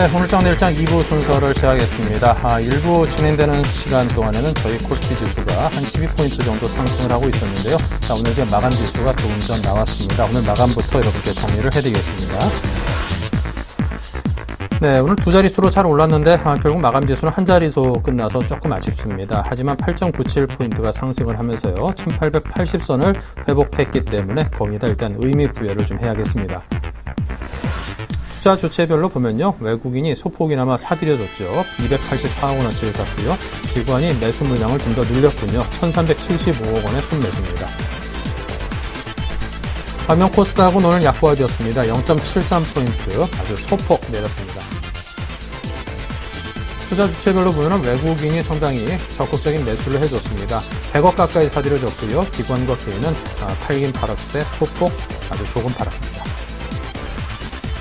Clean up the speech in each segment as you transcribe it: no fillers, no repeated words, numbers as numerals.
네, 오늘장 내일장 2부 순서를 시작하겠습니다. 1부 진행되는 시간 동안에는 저희 코스피 지수가 한 12포인트 정도 상승을 하고 있었는데요. 자, 오늘 이제 마감 지수가 조금 전 나왔습니다. 오늘 마감부터 이렇게 정리를 해드리겠습니다. 네, 오늘 두 자릿수로 잘 올랐는데 결국 마감 지수는 한 자릿수 끝나서 조금 아쉽습니다. 하지만 8.97포인트가 상승을 하면서요. 1880선을 회복했기 때문에 거기다 일단 의미 부여를 좀 해야겠습니다. 투자 주체별로 보면요. 외국인이 소폭이나마 사들여줬죠. 284억 원어치를 샀고요. 기관이 매수 물량을 좀 더 늘렸군요. 1375억 원의 순매수입니다. 반면 코스닥은 오늘 약보가 되었습니다. 0.73포인트 아주 소폭 내렸습니다. 투자 주체별로 보면 외국인이 상당히 적극적인 매수를 해줬습니다. 100억 가까이 사들여줬고요. 기관과 개인은 팔긴 팔았을 때 소폭 아주 조금 팔았습니다.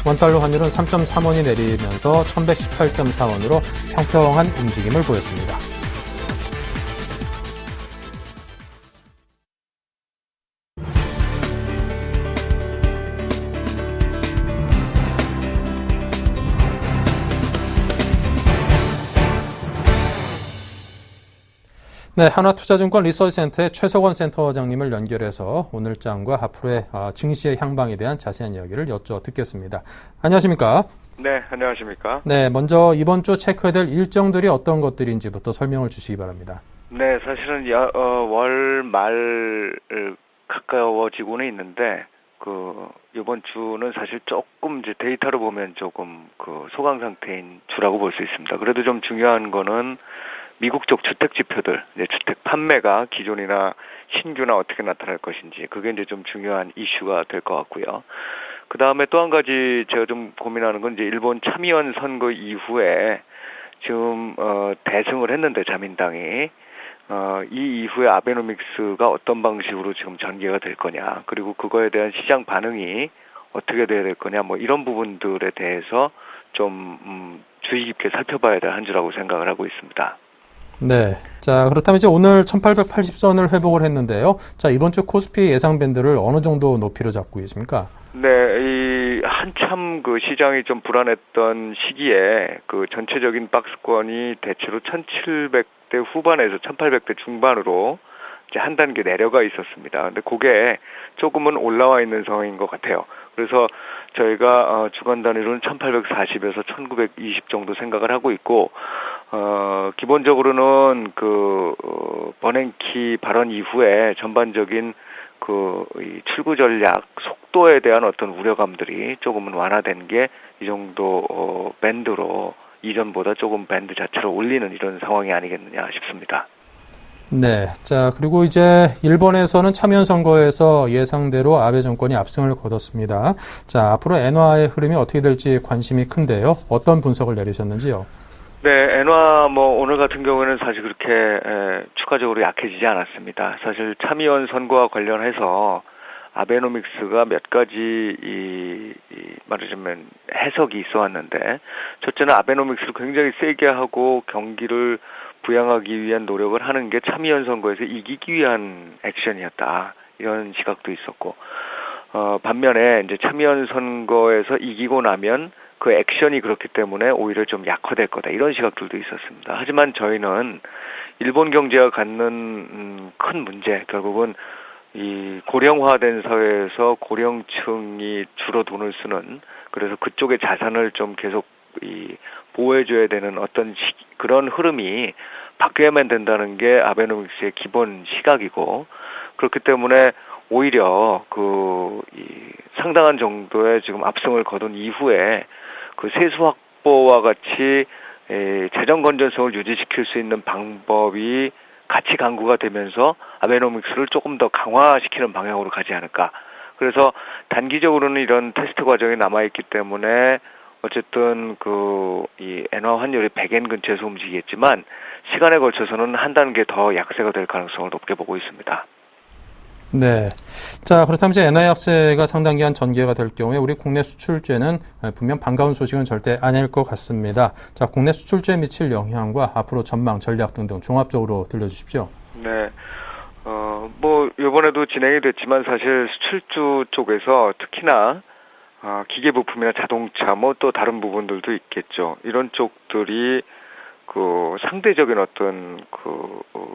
원달러 환율은 3.3원이 내리면서 1118.4원으로 평평한 움직임을 보였습니다. 네, 한화투자증권 리서치센터의 최석원 센터장님을 연결해서 오늘 장과 앞으로의 증시의 향방에 대한 자세한 이야기를 여쭤듣겠습니다. 안녕하십니까? 네, 안녕하십니까? 네, 먼저 이번 주 체크해야 될 일정들이 어떤 것들인지부터 설명을 주시기 바랍니다. 네, 사실은 월 말 가까워지고는 있는데 이번 주는 사실 조금 이제 데이터로 보면 조금 소강 상태인 주라고 볼 수 있습니다. 그래도 좀 중요한 거는 미국 쪽 주택 지표들, 이제 주택 판매가 기존이나 신규나 어떻게 나타날 것인지, 그게 이제 좀 중요한 이슈가 될 것 같고요. 그 다음에 또 한 가지 제가 좀 고민하는 건 이제 일본 참의원 선거 이후에 지금 대승을 했는데 자민당이 이 이후에 아베노믹스가 어떤 방식으로 지금 전개가 될 거냐, 그리고 그거에 대한 시장 반응이 어떻게 돼야 될 거냐, 뭐 이런 부분들에 대해서 좀 주의 깊게 살펴봐야 될 한 주라고 생각을 하고 있습니다. 네. 자, 그렇다면 이제 오늘 1880선을 회복을 했는데요. 자, 이번 주 코스피 예상 밴드를 어느 정도 높이로 잡고 계십니까? 네, 한참 시장이 좀 불안했던 시기에 전체적인 박스권이 대체로 1700대 후반에서 1800대 중반으로 이제 한 단계 내려가 있었습니다. 근데 그게 조금은 올라와 있는 상황인 것 같아요. 그래서 저희가 주간 단위로는 1840에서 1920 정도 생각을 하고 있고, 기본적으로는 버냉키 발언 이후에 전반적인 이 출구 전략 속도에 대한 어떤 우려감들이 조금은 완화된 게 이 정도 밴드로 이전보다 조금 밴드 자체를 올리는 이런 상황이 아니겠느냐 싶습니다. 네. 자, 그리고 이제 일본에서는 참의원 선거에서 예상대로 아베 정권이 압승을 거뒀습니다. 자, 앞으로 엔화의 흐름이 어떻게 될지 관심이 큰데요. 어떤 분석을 내리셨는지요? 네, 엔화 오늘 같은 경우에는 사실 그렇게 추가적으로 약해지지 않았습니다. 사실 참의원 선거와 관련해서 아베노믹스가 몇 가지 말하자면 해석이 있어 왔는데, 첫째는 아베노믹스를 굉장히 세게 하고 경기를 부양하기 위한 노력을 하는 게 참의원 선거에서 이기기 위한 액션이었다, 이런 시각도 있었고, 반면에 이제 참의원 선거에서 이기고 나면 그 액션이 그렇기 때문에 오히려 좀 약화될 거다, 이런 시각들도 있었습니다. 하지만 저희는 일본 경제가 갖는 큰 문제, 결국은 이 고령화된 사회에서 고령층이 주로 돈을 쓰는, 그래서 그쪽의 자산을 좀 계속 보호해줘야 되는 어떤 그런 흐름이 바뀌어야만 된다는 게 아베노믹스의 기본 시각이고, 그렇기 때문에 오히려 상당한 정도의 지금 압승을 거둔 이후에 세수 확보와 같이 재정 건전성을 유지시킬 수 있는 방법이 같이 강구가 되면서 아베노믹스를 조금 더 강화시키는 방향으로 가지 않을까. 그래서 단기적으로는 이런 테스트 과정이 남아있기 때문에 어쨌든 이 엔화 환율이 100엔 근처에서 움직이겠지만 시간에 걸쳐서는 한 단계 더 약세가 될 가능성을 높게 보고 있습니다. 네. 자, 그렇다면 이제 엔화 약세가 상당 기간 전개가 될 경우에 우리 국내 수출죄는 분명 반가운 소식은 절대 아닐 것 같습니다. 자, 국내 수출죄에 미칠 영향과 앞으로 전망, 전략 등등 종합적으로 들려주십시오. 네. 이번에도 진행이 됐지만 사실 수출주 쪽에서 특히나 기계 부품이나 자동차 뭐 또 다른 부분들도 있겠죠. 이런 쪽들이 그 상대적인 어떤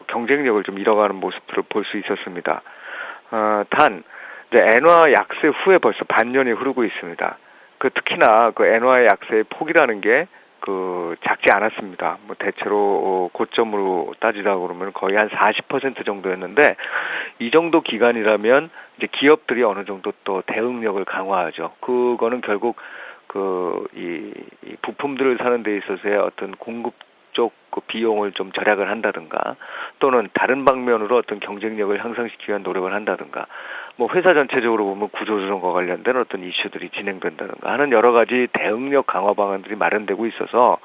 경쟁력을 좀 잃어가는 모습들을 볼 수 있었습니다. 단 이제 엔화 약세 후에 벌써 반년이 흐르고 있습니다. 특히나 그 엔화 약세의 폭이라는 게 작지 않았습니다. 뭐 대체로 고점으로 따지다 그러면 거의 한 40% 정도였는데, 이 정도 기간이라면 이제 기업들이 어느 정도 또 대응력을 강화하죠. 그거는 결국 이 부품들을 사는 데 있어서의 어떤 공급 쪽 비용을 좀 절약을 한다든가, 또는 다른 방면으로 어떤 경쟁력을 향상시키기 위한 노력을 한다든가, 뭐 회사 전체적으로 보면 구조조정과 관련된 어떤 이슈들이 진행된다든가 하는 여러 가지 대응력 강화 방안들이 마련되고 있어서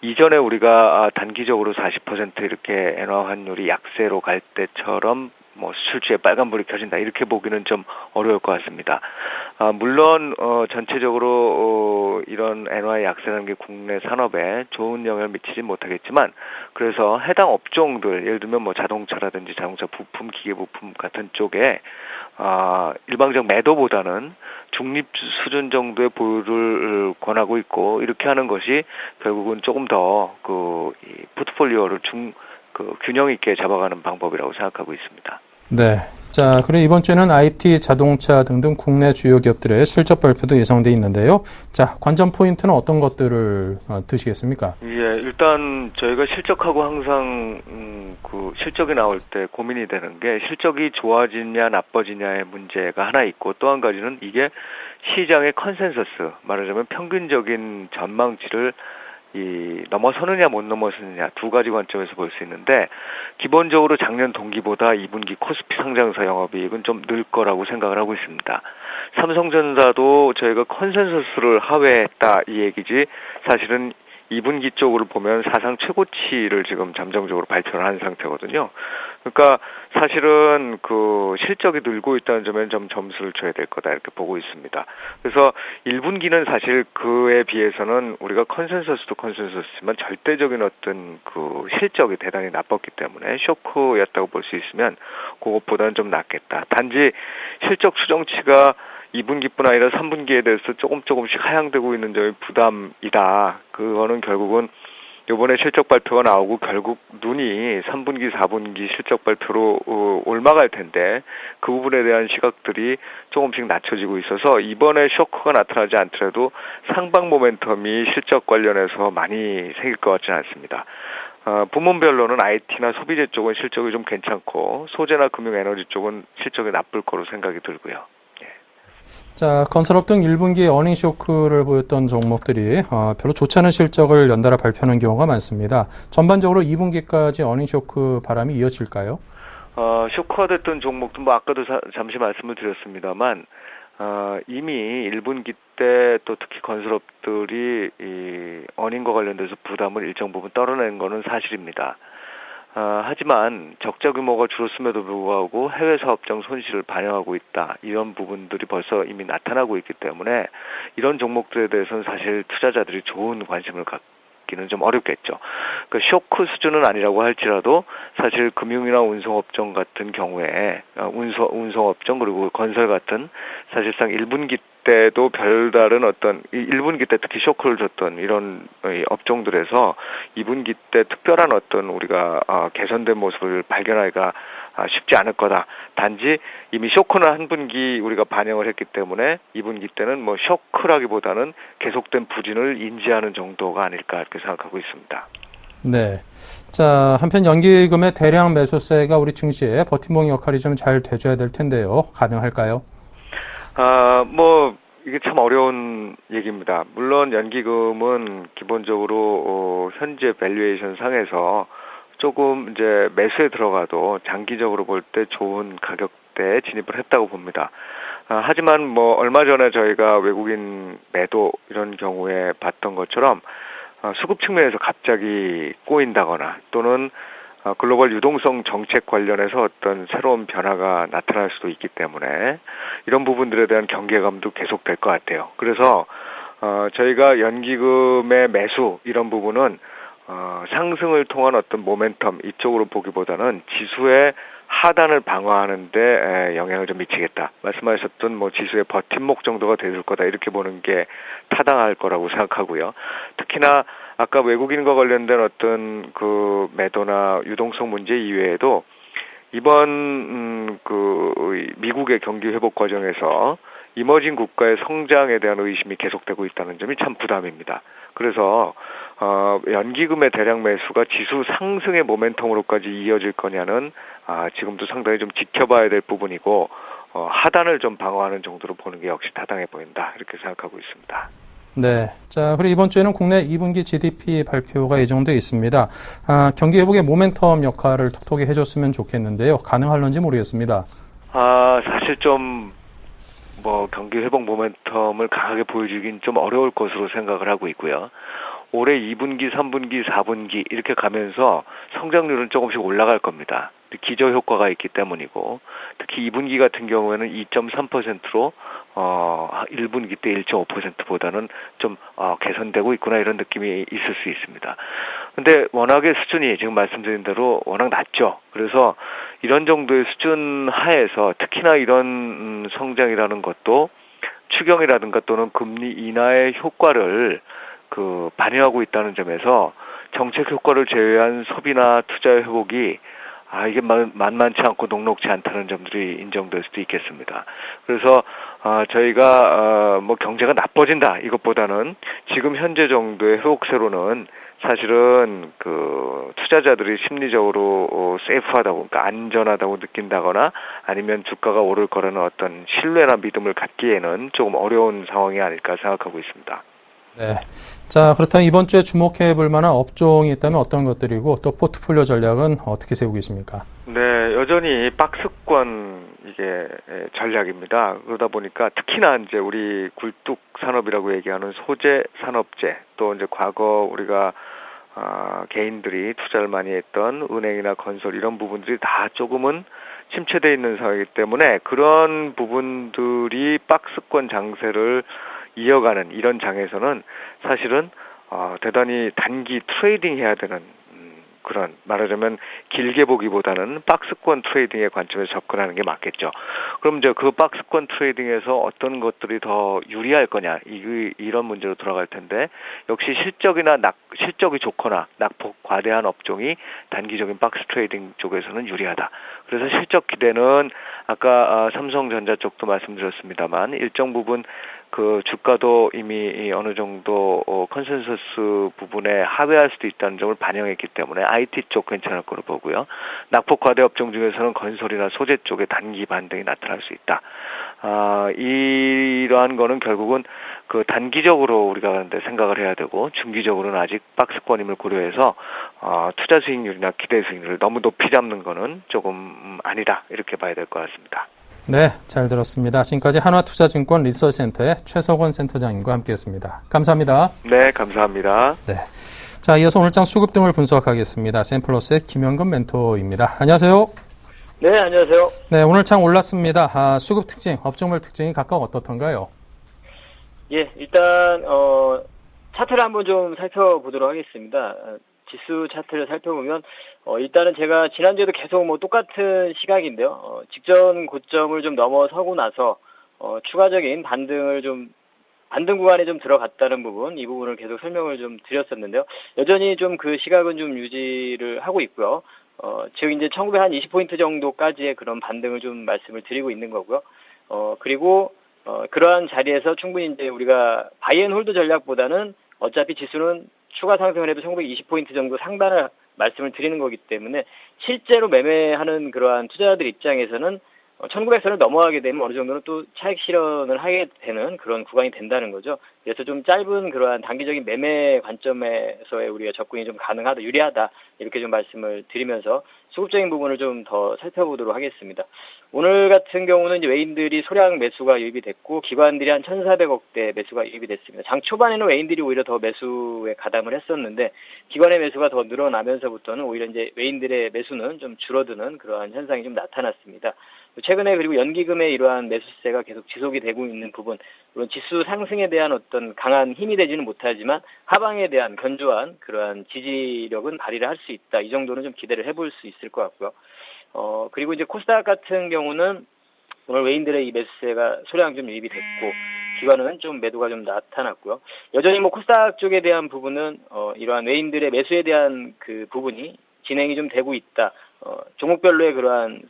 이전에 우리가 단기적으로 40% 이렇게 엔화 환율이 약세로 갈 때처럼 뭐 수출주에 빨간불이 켜진다 이렇게 보기는 좀 어려울 것 같습니다. 물론 전체적으로 이런 엔화의 약세라는 게 국내 산업에 좋은 영향을 미치지 못하겠지만, 그래서 해당 업종들, 예를 들면 뭐 자동차라든지 자동차 부품, 기계 부품 같은 쪽에 일방적 매도보다는 중립 수준 정도의 보유를 권하고 있고, 이렇게 하는 것이 결국은 조금 더 이 포트폴리오를 균형 있게 잡아가는 방법이라고 생각하고 있습니다. 네. 자, 그리고 이번 주에는 IT, 자동차 등등 국내 주요 기업들의 실적 발표도 예상돼 있는데요. 자, 관전 포인트는 어떤 것들을 드시겠습니까? 예, 일단 저희가 실적하고 항상 실적이 나올 때 고민이 되는 게, 실적이 좋아지냐 나빠지냐의 문제가 하나 있고, 또 한 가지는 이게 시장의 컨센서스, 말하자면 평균적인 전망치를 넘어서느냐 못 넘어서느냐 두 가지 관점에서 볼 수 있는데, 기본적으로 작년 동기보다 2분기 코스피 상장사 영업이익은 좀 늘 거라고 생각을 하고 있습니다. 삼성전자도 저희가 컨센서스를 하회했다 이 얘기지, 사실은 2분기 쪽으로 보면 사상 최고치를 지금 잠정적으로 발표를 한 상태거든요. 그러니까 사실은 실적이 늘고 있다는 점에는 좀 점수를 줘야 될 거다 이렇게 보고 있습니다. 그래서 1분기는 사실 그에 비해서는 우리가 컨센서스도 컨센서스지만 절대적인 어떤 실적이 대단히 나빴기 때문에 쇼크였다고 볼 수 있으면 그것보다는 좀 낫겠다. 단지 실적 추정치가 2분기뿐 아니라 3분기에 대해서 조금씩 하향되고 있는 점이 부담이다. 그거는 결국은 이번에 실적 발표가 나오고 결국 눈이 3분기, 4분기 실적 발표로 올라갈 텐데, 그 부분에 대한 시각들이 조금씩 낮춰지고 있어서 이번에 쇼크가 나타나지 않더라도 상방 모멘텀이 실적 관련해서 많이 생길 것 같지는 않습니다. 부문별로는 IT나 소비재 쪽은 실적이 좀 괜찮고, 소재나 금융 에너지 쪽은 실적이 나쁠 거로 생각이 들고요. 자, 건설업 등 1분기에 어닝 쇼크를 보였던 종목들이 별로 좋지 않은 실적을 연달아 발표하는 경우가 많습니다. 전반적으로 2분기까지 어닝 쇼크 바람이 이어질까요? 쇼크가 됐던 종목도 뭐 아까도 잠시 말씀을 드렸습니다만, 이미 1분기 때 또 특히 건설업들이 이 어닝과 관련돼서 부담을 일정 부분 떨어낸 거는 사실입니다. 하지만 적자 규모가 줄었음에도 불구하고 해외 사업장 손실을 반영하고 있다. 이런 부분들이 벌써 이미 나타나고 있기 때문에 이런 종목들에 대해서는 사실 투자자들이 좋은 관심을 갖기는 좀 어렵겠죠. 쇼크 수준은 아니라고 할지라도 사실 금융이나 운송업종 같은 경우에 운송업종 그리고 건설 같은 사실상 1분기 때도 별다른 어떤 1분기 때 특히 쇼크를 줬던 이런 업종들에서 2분기 때 특별한 어떤 우리가 개선된 모습을 발견하기가 쉽지 않을 거다. 단지 이미 쇼크는 한 분기 우리가 반영을 했기 때문에 2분기 때는 뭐 쇼크라기보다는 계속된 부진을 인지하는 정도가 아닐까 이렇게 생각하고 있습니다. 네. 자, 한편 연기금의 대량 매수세가 우리 증시에 버팀목 역할이 좀 잘 돼줘야 될 텐데요. 가능할까요? 이게 참 어려운 얘기입니다. 물론 연기금은 기본적으로 현재 밸류에이션 상에서 조금 이제 매수에 들어가도 장기적으로 볼 때 좋은 가격대에 진입을 했다고 봅니다. 하지만 뭐 얼마 전에 저희가 외국인 매도 이런 경우에 봤던 것처럼 수급 측면에서 갑자기 꼬인다거나 또는 글로벌 유동성 정책 관련해서 어떤 새로운 변화가 나타날 수도 있기 때문에 이런 부분들에 대한 경계감도 계속될 것 같아요. 그래서 저희가 연기금의 매수 이런 부분은 상승을 통한 어떤 모멘텀 이쪽으로 보기보다는 지수의 하단을 방어하는데 영향을 좀 미치겠다. 말씀하셨던 뭐 지수의 버팀목 정도가 되줄 거다 이렇게 보는 게 타당할 거라고 생각하고요. 특히나 아까 외국인과 관련된 어떤 그 매도나 유동성 문제 이외에도 이번 그 미국의 경기 회복 과정에서 이머징 국가의 성장에 대한 의심이 계속되고 있다는 점이 참 부담입니다. 그래서 연기금의 대량 매수가 지수 상승의 모멘텀으로까지 이어질 거냐는 지금도 상당히 좀 지켜봐야 될 부분이고 하단을 좀 방어하는 정도로 보는 게 역시 타당해 보인다 이렇게 생각하고 있습니다. 네. 자, 그리고 이번 주에는 국내 2분기 GDP 발표가 예정돼 있습니다. 경기 회복의 모멘텀 역할을 톡톡히 해줬으면 좋겠는데요. 가능할런지 모르겠습니다. 사실 좀 경기 회복 모멘텀을 강하게 보여주긴 좀 어려울 것으로 생각을 하고 있고요. 올해 2분기, 3분기, 4분기 이렇게 가면서 성장률은 조금씩 올라갈 겁니다. 기저 효과가 있기 때문이고 특히 2분기 같은 경우에는 2.3%로 1분기 때 1.5%보다는 좀 개선되고 있구나 이런 느낌이 있을 수 있습니다. 근데 워낙에 수준이 지금 말씀드린 대로 워낙 낮죠. 그래서 이런 정도의 수준 하에서 특히나 이런 성장이라는 것도 추경이라든가 또는 금리 인하의 효과를 반영하고 있다는 점에서 정책 효과를 제외한 소비나 투자의 회복이 이게 만만치 않고 녹록지 않다는 점들이 인정될 수도 있겠습니다. 그래서 저희가 경제가 나빠진다 이것보다는 지금 현재 정도의 회복세로는 사실은 투자자들이 심리적으로 세이프하다고, 그러니까 안전하다고 느낀다거나 아니면 주가가 오를 거라는 어떤 신뢰나 믿음을 갖기에는 조금 어려운 상황이 아닐까 생각하고 있습니다. 네. 자, 그렇다면 이번 주에 주목해 볼 만한 업종이 있다면 어떤 것들이고 또 포트폴리오 전략은 어떻게 세우고 계십니까? 네, 여전히 박스권 이게 전략입니다. 그러다 보니까 특히나 이제 우리 굴뚝 산업이라고 얘기하는 소재 산업재 또 이제 과거 우리가 개인들이 투자를 많이 했던 은행이나 건설 이런 부분들이 다 조금은 침체되어 있는 상황이기 때문에 그런 부분들이 박스권 장세를 이어가는 이런 장에서는 사실은 대단히 단기 트레이딩 해야 되는 그런 말하자면 길게 보기보다는 박스권 트레이딩의 관점에서 접근하는 게 맞겠죠. 그럼 이제 그 박스권 트레이딩에서 어떤 것들이 더 유리할 거냐 이런 문제로 돌아갈 텐데 역시 실적이 좋거나 낙폭 과대한 업종이 단기적인 박스 트레이딩 쪽에서는 유리하다. 그래서 실적 기대는 아까 삼성전자 쪽도 말씀드렸습니다만 일정 부분 주가도 이미 어느 정도 컨센서스 부분에 하회할 수도 있다는 점을 반영했기 때문에 IT 쪽 괜찮을 거로 보고요. 낙폭 과대 업종 중에서는 건설이나 소재 쪽에 단기 반등이 나타날 수 있다. 이러한 거는 결국은 단기적으로 우리가 생각을 해야 되고 중기적으로는 아직 박스권임을 고려해서 투자 수익률이나 기대 수익률을 너무 높이 잡는 거는 조금 아니다 이렇게 봐야 될 것 같습니다. 네, 잘 들었습니다. 지금까지 한화투자증권 리서치센터의 최석원 센터장님과 함께했습니다. 감사합니다. 네, 감사합니다. 네, 자 이어서 오늘장 수급 등을 분석하겠습니다. 샘플러스의 김영근 멘토입니다. 안녕하세요. 네, 안녕하세요. 네, 오늘 장 올랐습니다. 수급 특징, 업종별 특징이 각각 어떻던가요? 예, 일단 차트를 한번 좀 살펴보도록 하겠습니다. 지수 차트를 살펴보면 일단은 제가 지난주에도 계속 똑같은 시각인데요. 직전 고점을 좀 넘어서고 나서 추가적인 반등 구간에 좀 들어갔다는 부분, 이 부분을 계속 설명을 좀 드렸었는데요. 여전히 좀 그 시각은 좀 유지를 하고 있고요. 즉 이제 1920포인트 정도까지의 그런 반등을 좀 말씀을 드리고 있는 거고요. 그리고 그러한 자리에서 충분히 이제 우리가 바이앤홀드 전략보다는 어차피 지수는 추가 상승을 해도 1920포인트 정도 상단을 말씀을 드리는 거기 때문에 실제로 매매하는 그러한 투자자들 입장에서는 1900선을 넘어가게 되면 어느 정도는 또 차익 실현을 하게 되는 그런 구간이 된다는 거죠. 그래서 좀 짧은 그러한 단기적인 매매 관점에서의 우리가 접근이 좀 가능하다, 유리하다 이렇게 좀 말씀을 드리면서 수급적인 부분을 좀 더 살펴보도록 하겠습니다. 오늘 같은 경우는 이제 외인들이 소량 매수가 유입이 됐고 기관들이 한 1,400억대 매수가 유입이 됐습니다. 장 초반에는 외인들이 오히려 더 매수에 가담을 했었는데 기관의 매수가 더 늘어나면서부터는 오히려 이제 외인들의 매수는 좀 줄어드는 그러한 현상이 좀 나타났습니다. 최근에 그리고 연기금의 이러한 매수세가 계속 지속이 되고 있는 부분, 물론 지수 상승에 대한 어떤 강한 힘이 되지는 못하지만 하방에 대한 견조한 그러한 지지력은 발휘를 할 수 있다. 이 정도는 좀 기대를 해볼 수 있을 것 같고요. 그리고 이제 코스닥 같은 경우는 오늘 외인들의 이 매수세가 소량 좀 유입이 됐고, 기관은 좀 매도가 좀 나타났고요. 여전히 뭐 코스닥 쪽에 대한 부분은, 이러한 외인들의 매수에 대한 그 부분이 진행이 좀 되고 있다. 종목별로의 그러한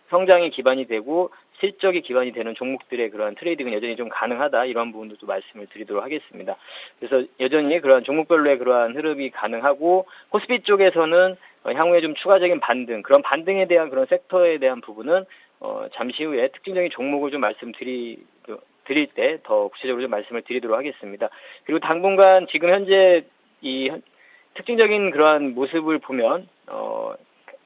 성장이 기반이 되고, 실적이 기반이 되는 종목들의 그러한 트레이딩은 여전히 좀 가능하다, 이런 부분도 말씀을 드리도록 하겠습니다. 그래서 여전히 그러한 종목별로의 그러한 흐름이 가능하고, 코스피 쪽에서는 향후에 좀 추가적인 반등, 그런 반등에 대한 그런 섹터에 대한 부분은 잠시 후에 특징적인 종목을 좀 드릴 때 더 구체적으로 좀 말씀을 드리도록 하겠습니다. 그리고 당분간 지금 현재 이 특징적인 그러한 모습을 보면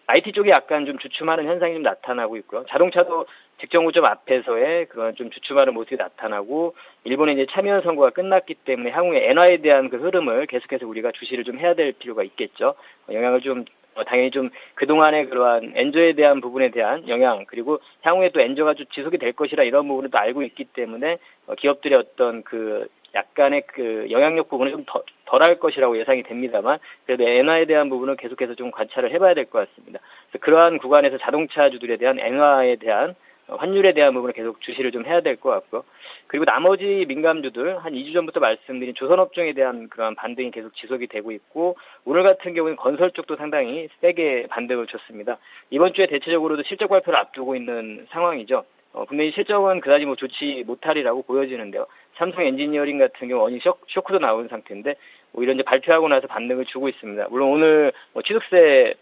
IT 쪽이 약간 좀 주춤하는 현상이 좀 나타나고 있고요. 자동차도 직전 고점 앞에서의 그런 좀 주춤하는 모습이 나타나고, 일본의 이제 참여연 선거가 끝났기 때문에 향후에 엔화에 대한 그 흐름을 계속해서 우리가 주시를 좀 해야 될 필요가 있겠죠. 영향을 좀 당연히 좀 그동안의 그러한 엔저에 대한 부분에 대한 영향, 그리고 향후에 또 엔저가 좀 지속이 될 것이라 이런 부분을 또 알고 있기 때문에 기업들의 어떤 그 약간의 그 영향력 부분은 좀 덜할 것이라고 예상이 됩니다만, 그래도 엔화에 대한 부분은 계속해서 좀 관찰을 해봐야 될 것 같습니다. 그래서 그러한 구간에서 자동차주들에 대한 엔화에 대한 환율에 대한 부분을 계속 주시를 좀 해야 될 것 같고요. 그리고 나머지 민감주들, 한 2주 전부터 말씀드린 조선업종에 대한 그러한 반등이 계속 지속이 되고 있고, 오늘 같은 경우는 건설 쪽도 상당히 세게 반등을 줬습니다. 이번 주에 대체적으로도 실적 발표를 앞두고 있는 상황이죠. 분명히 실적은 그다지 뭐 좋지 못하리라고 보여지는데요. 삼성 엔지니어링 같은 경우 어닝 쇼크도 나온 상태인데, 오히려 이제 발표하고 나서 반등을 주고 있습니다. 물론 오늘 취득세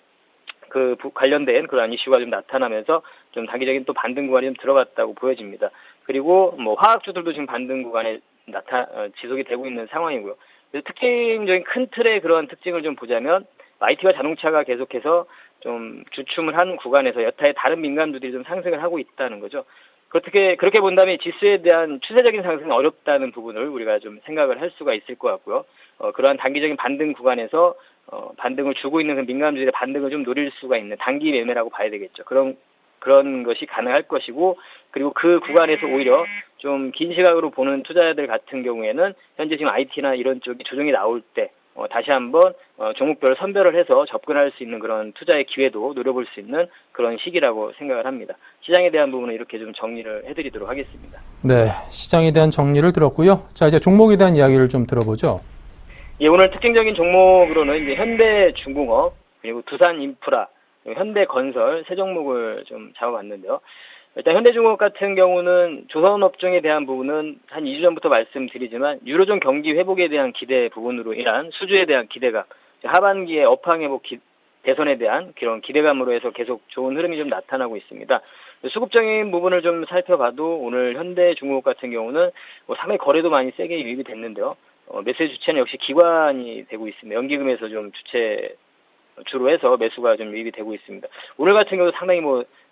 관련된 그런 이슈가 좀 나타나면서 좀 단기적인 또 반등 구간이 좀 들어갔다고 보여집니다. 그리고 뭐 화학주들도 지금 반등 구간에 지속이 되고 있는 상황이고요. 그래서 특징적인 큰 틀의 그런 특징을 좀 보자면, IT와 자동차가 계속해서 좀 주춤을 한 구간에서 여타의 다른 민감주들이 좀 상승을 하고 있다는 거죠. 그렇게 본다면 지수에 대한 추세적인 상승은 어렵다는 부분을 우리가 좀 생각을 할 수가 있을 것 같고요. 그러한 단기적인 반등 구간에서 반등을 주고 있는 그 민감주들의 반등을 좀 노릴 수가 있는 단기 매매라고 봐야 되겠죠. 그런 것이 가능할 것이고, 그리고 그 구간에서 오히려 좀 긴 시각으로 보는 투자자들 같은 경우에는 현재 지금 IT나 이런 쪽이 조정이 나올 때 다시 한번 종목별 선별을 해서 접근할 수 있는 그런 투자의 기회도 노려볼 수 있는 그런 시기라고 생각을 합니다. 시장에 대한 부분은 이렇게 좀 정리를 해드리도록 하겠습니다. 네, 시장에 대한 정리를 들었고요. 자, 이제 종목에 대한 이야기를 좀 들어보죠. 예, 오늘 특징적인 종목으로는 이제 현대중공업, 그리고 두산인프라, 현대건설 세 종목을 좀 잡아봤는데요. 일단 현대중공업 같은 경우는 조선업종에 대한 부분은 한 2주 전부터 말씀드리지만, 유로존 경기 회복에 대한 기대 부분으로 인한 수주에 대한 기대감, 하반기에 업황 회복 개선에 대한 그런 기대감으로 해서 계속 좋은 흐름이 좀 나타나고 있습니다. 수급적인 부분을 좀 살펴봐도 오늘 현대중공업 같은 경우는 상당히 거래도 많이 세게 유입이 됐는데요. 매수의 주체는 역시 기관이 되고 있습니다. 연기금에서 좀 주로 해서 매수가 좀 유입이 되고 있습니다. 오늘 같은 경우도 상당히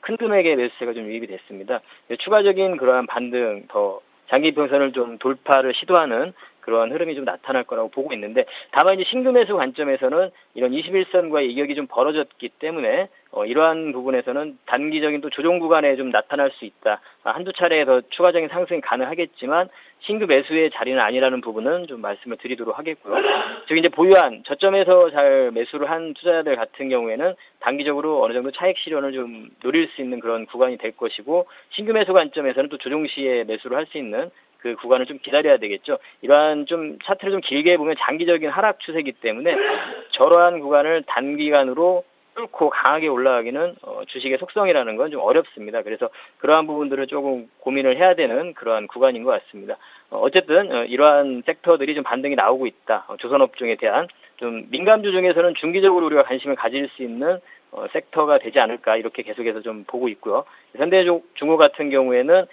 큰 금액의 매수세가 좀 유입이 됐습니다. 추가적인 그러한 반등, 더 장기 평선을 좀 돌파를 시도하는 그러한 흐름이 좀 나타날 거라고 보고 있는데, 다만 이제 신규 매수 관점에서는 이런 21선과의 이격이 좀 벌어졌기 때문에 이러한 부분에서는 단기적인 또 조정 구간에 좀 나타날 수 있다. 한두 차례 더 추가적인 상승이 가능하겠지만 신규 매수의 자리는 아니라는 부분은 좀 말씀을 드리도록 하겠고요. 즉 이제 보유한 저점에서 잘 매수를 한 투자자들 같은 경우에는 단기적으로 어느 정도 차익 실현을 좀 노릴 수 있는 그런 구간이 될 것이고, 신규 매수 관점에서는 또 조정 시에 매수를 할 수 있는 그 구간을 좀 기다려야 되겠죠. 이러한 좀 차트를 좀 길게 보면 장기적인 하락 추세이기 때문에 저러한 구간을 단기간으로 뚫고 강하게 올라가기는 주식의 속성이라는 건 좀 어렵습니다. 그래서 그러한 부분들을 조금 고민을 해야 되는 그러한 구간인 것 같습니다. 어쨌든 이러한 섹터들이 좀 반등이 나오고 있다. 조선업종에 대한 좀 민감주 중에서는 중기적으로 우리가 관심을 가질 수 있는 섹터가 되지 않을까, 이렇게 계속해서 좀 보고 있고요. 현대중공업 같은 경우에는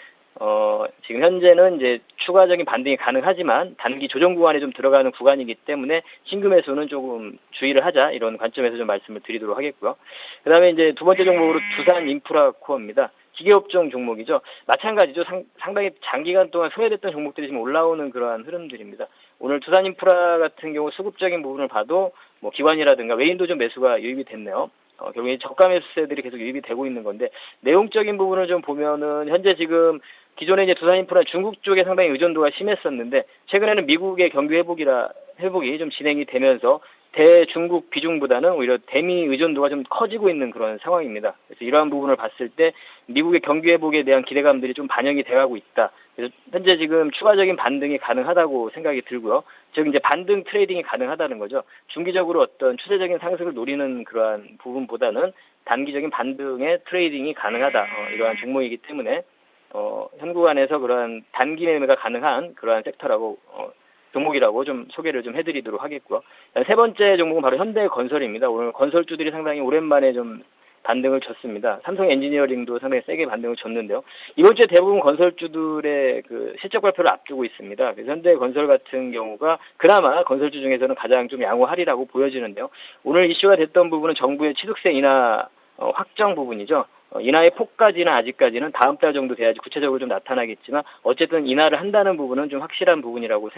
지금 현재는 이제 추가적인 반등이 가능하지만 단기 조정 구간에 좀 들어가는 구간이기 때문에 신규 매수는 조금 주의를 하자, 이런 관점에서 좀 말씀을 드리도록 하겠고요. 그 다음에 이제 두 번째 종목으로 두산인프라코어입니다. 기계업종 종목이죠. 마찬가지죠. 상당히 장기간 동안 소외됐던 종목들이 지금 올라오는 그러한 흐름들입니다. 오늘 두산인프라 같은 경우 수급적인 부분을 봐도 기관이라든가 외인도 좀 매수가 유입이 됐네요. 결국에 저가 매수세들이 계속 유입이 되고 있는 건데, 내용적인 부분을 좀 보면은 현재 지금 기존에 이제 두산인프라 중국 쪽에 상당히 의존도가 심했었는데, 최근에는 미국의 경기 회복이 좀 진행이 되면서 대중국 비중보다는 오히려 대미 의존도가 좀 커지고 있는 그런 상황입니다. 그래서 이러한 부분을 봤을 때 미국의 경기 회복에 대한 기대감들이 좀 반영이 돼가고 있다. 그래서 현재 지금 추가적인 반등이 가능하다고 생각이 들고요. 즉 이제 반등 트레이딩이 가능하다는 거죠. 중기적으로 어떤 추세적인 상승을 노리는 그러한 부분보다는 단기적인 반등의 트레이딩이 가능하다. 이러한 종목이기 때문에 현 구간에서 그러한 단기 매매가 가능한 그러한 섹터라고 종목이라고 좀 소개를 좀 해드리도록 하겠고요. 세 번째 종목은 바로 현대건설입니다. 오늘 건설주들이 상당히 오랜만에 좀 반등을 줬습니다. 삼성 엔지니어링도 상당히 세게 반등을 줬는데요. 이번 주에 대부분 건설주들의 그 실적 발표를 앞두고 있습니다. 그래서 현대건설 같은 경우가 그나마 건설주 중에서는 가장 좀 양호하리라고 보여지는데요. 오늘 이슈가 됐던 부분은 정부의 취득세 인하 확정 부분이죠. 인하의 폭까지는 아직까지는 다음 달 정도 돼야지 구체적으로 좀 나타나겠지만 어쨌든 인하를 한다는 부분은 좀 확실한 부분이라고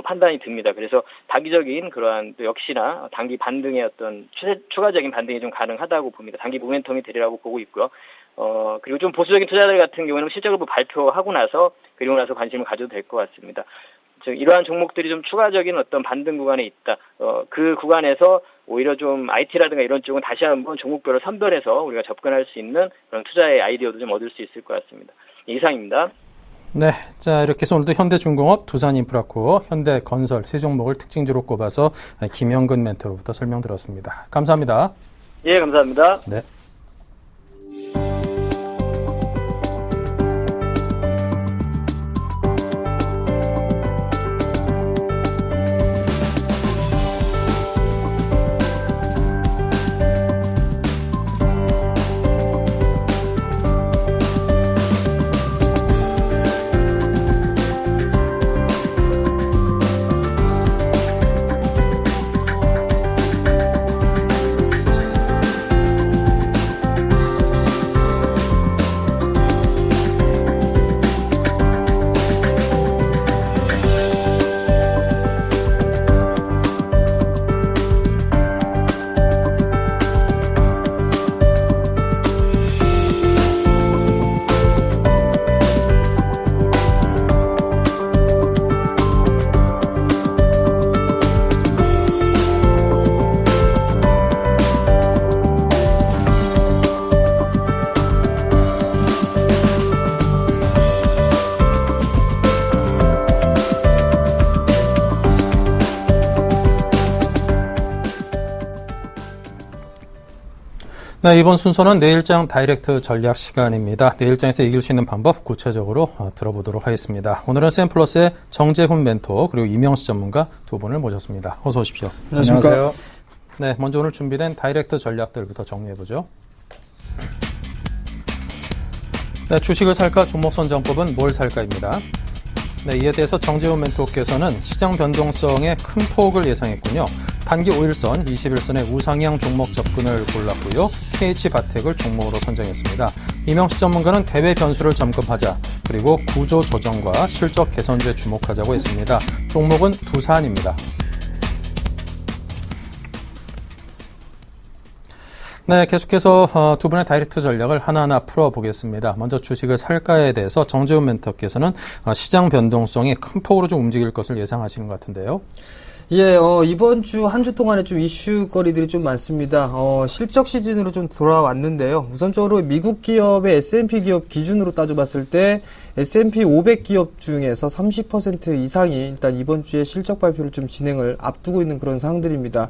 판단이 듭니다. 그래서 단기적인 그러한 또 역시나 단기 반등의 어떤 추가적인 반등이 좀 가능하다고 봅니다. 단기 모멘텀이 되리라고 보고 있고요. 그리고 좀 보수적인 투자자들 같은 경우는 실적을 발표하고 나서 그리고 나서 관심을 가져도 될 것 같습니다. 즉 이러한 종목들이 좀 추가적인 어떤 반등 구간에 있다. 그 구간에서 오히려 좀 IT라든가 이런 쪽은 다시 한번 종목별로 선별해서 우리가 접근할 수 있는 그런 투자의 아이디어도 좀 얻을 수 있을 것 같습니다. 이상입니다. 네, 자 이렇게 해서 오늘도 현대중공업, 두산인프라코어, 현대건설 세 종목을 특징주로 꼽아서 김영근 멘토로부터 설명 들었습니다. 감사합니다. 예, 감사합니다. 네. 네, 이번 순서는 내일장 다이렉트 전략 시간입니다. 내일장에서 이길 수 있는 방법 구체적으로 들어보도록 하겠습니다. 오늘은 샘플러스의 정재훈 멘토 그리고 이명수 전문가 두 분을 모셨습니다. 어서 오십시오. 안녕하세요. 네, 먼저 오늘 준비된 다이렉트 전략들부터 정리해보죠. 네, 주식을 살까 종목 선정법은 뭘 살까입니다. 네, 이에 대해서 정재훈 멘토께서는 시장 변동성의 큰 폭을 예상했군요. 단기 5일선, 21선의 우상향 종목 접근을 골랐고요. KH바텍을 종목으로 선정했습니다. 이명수 전문가는 대외 변수를 점검하자, 그리고 구조 조정과 실적 개선주에 주목하자고 했습니다. 종목은 두산입니다. 네, 계속해서 두 분의 다이렉트 전략을 하나하나 풀어보겠습니다. 먼저 주식을 살까에 대해서 정재훈 멘토께서는 시장 변동성이 큰 폭으로 좀 움직일 것을 예상하시는 것 같은데요. 예, 이번 주 한 주 동안에 좀 이슈거리들이 좀 많습니다. 실적 시즌으로 좀 돌아왔는데요. 우선적으로 미국 기업의 S&P 기업 기준으로 따져봤을 때 S&P 500 기업 중에서 30% 이상이 일단 이번 주에 실적 발표를 좀 진행을 앞두고 있는 그런 상황들입니다.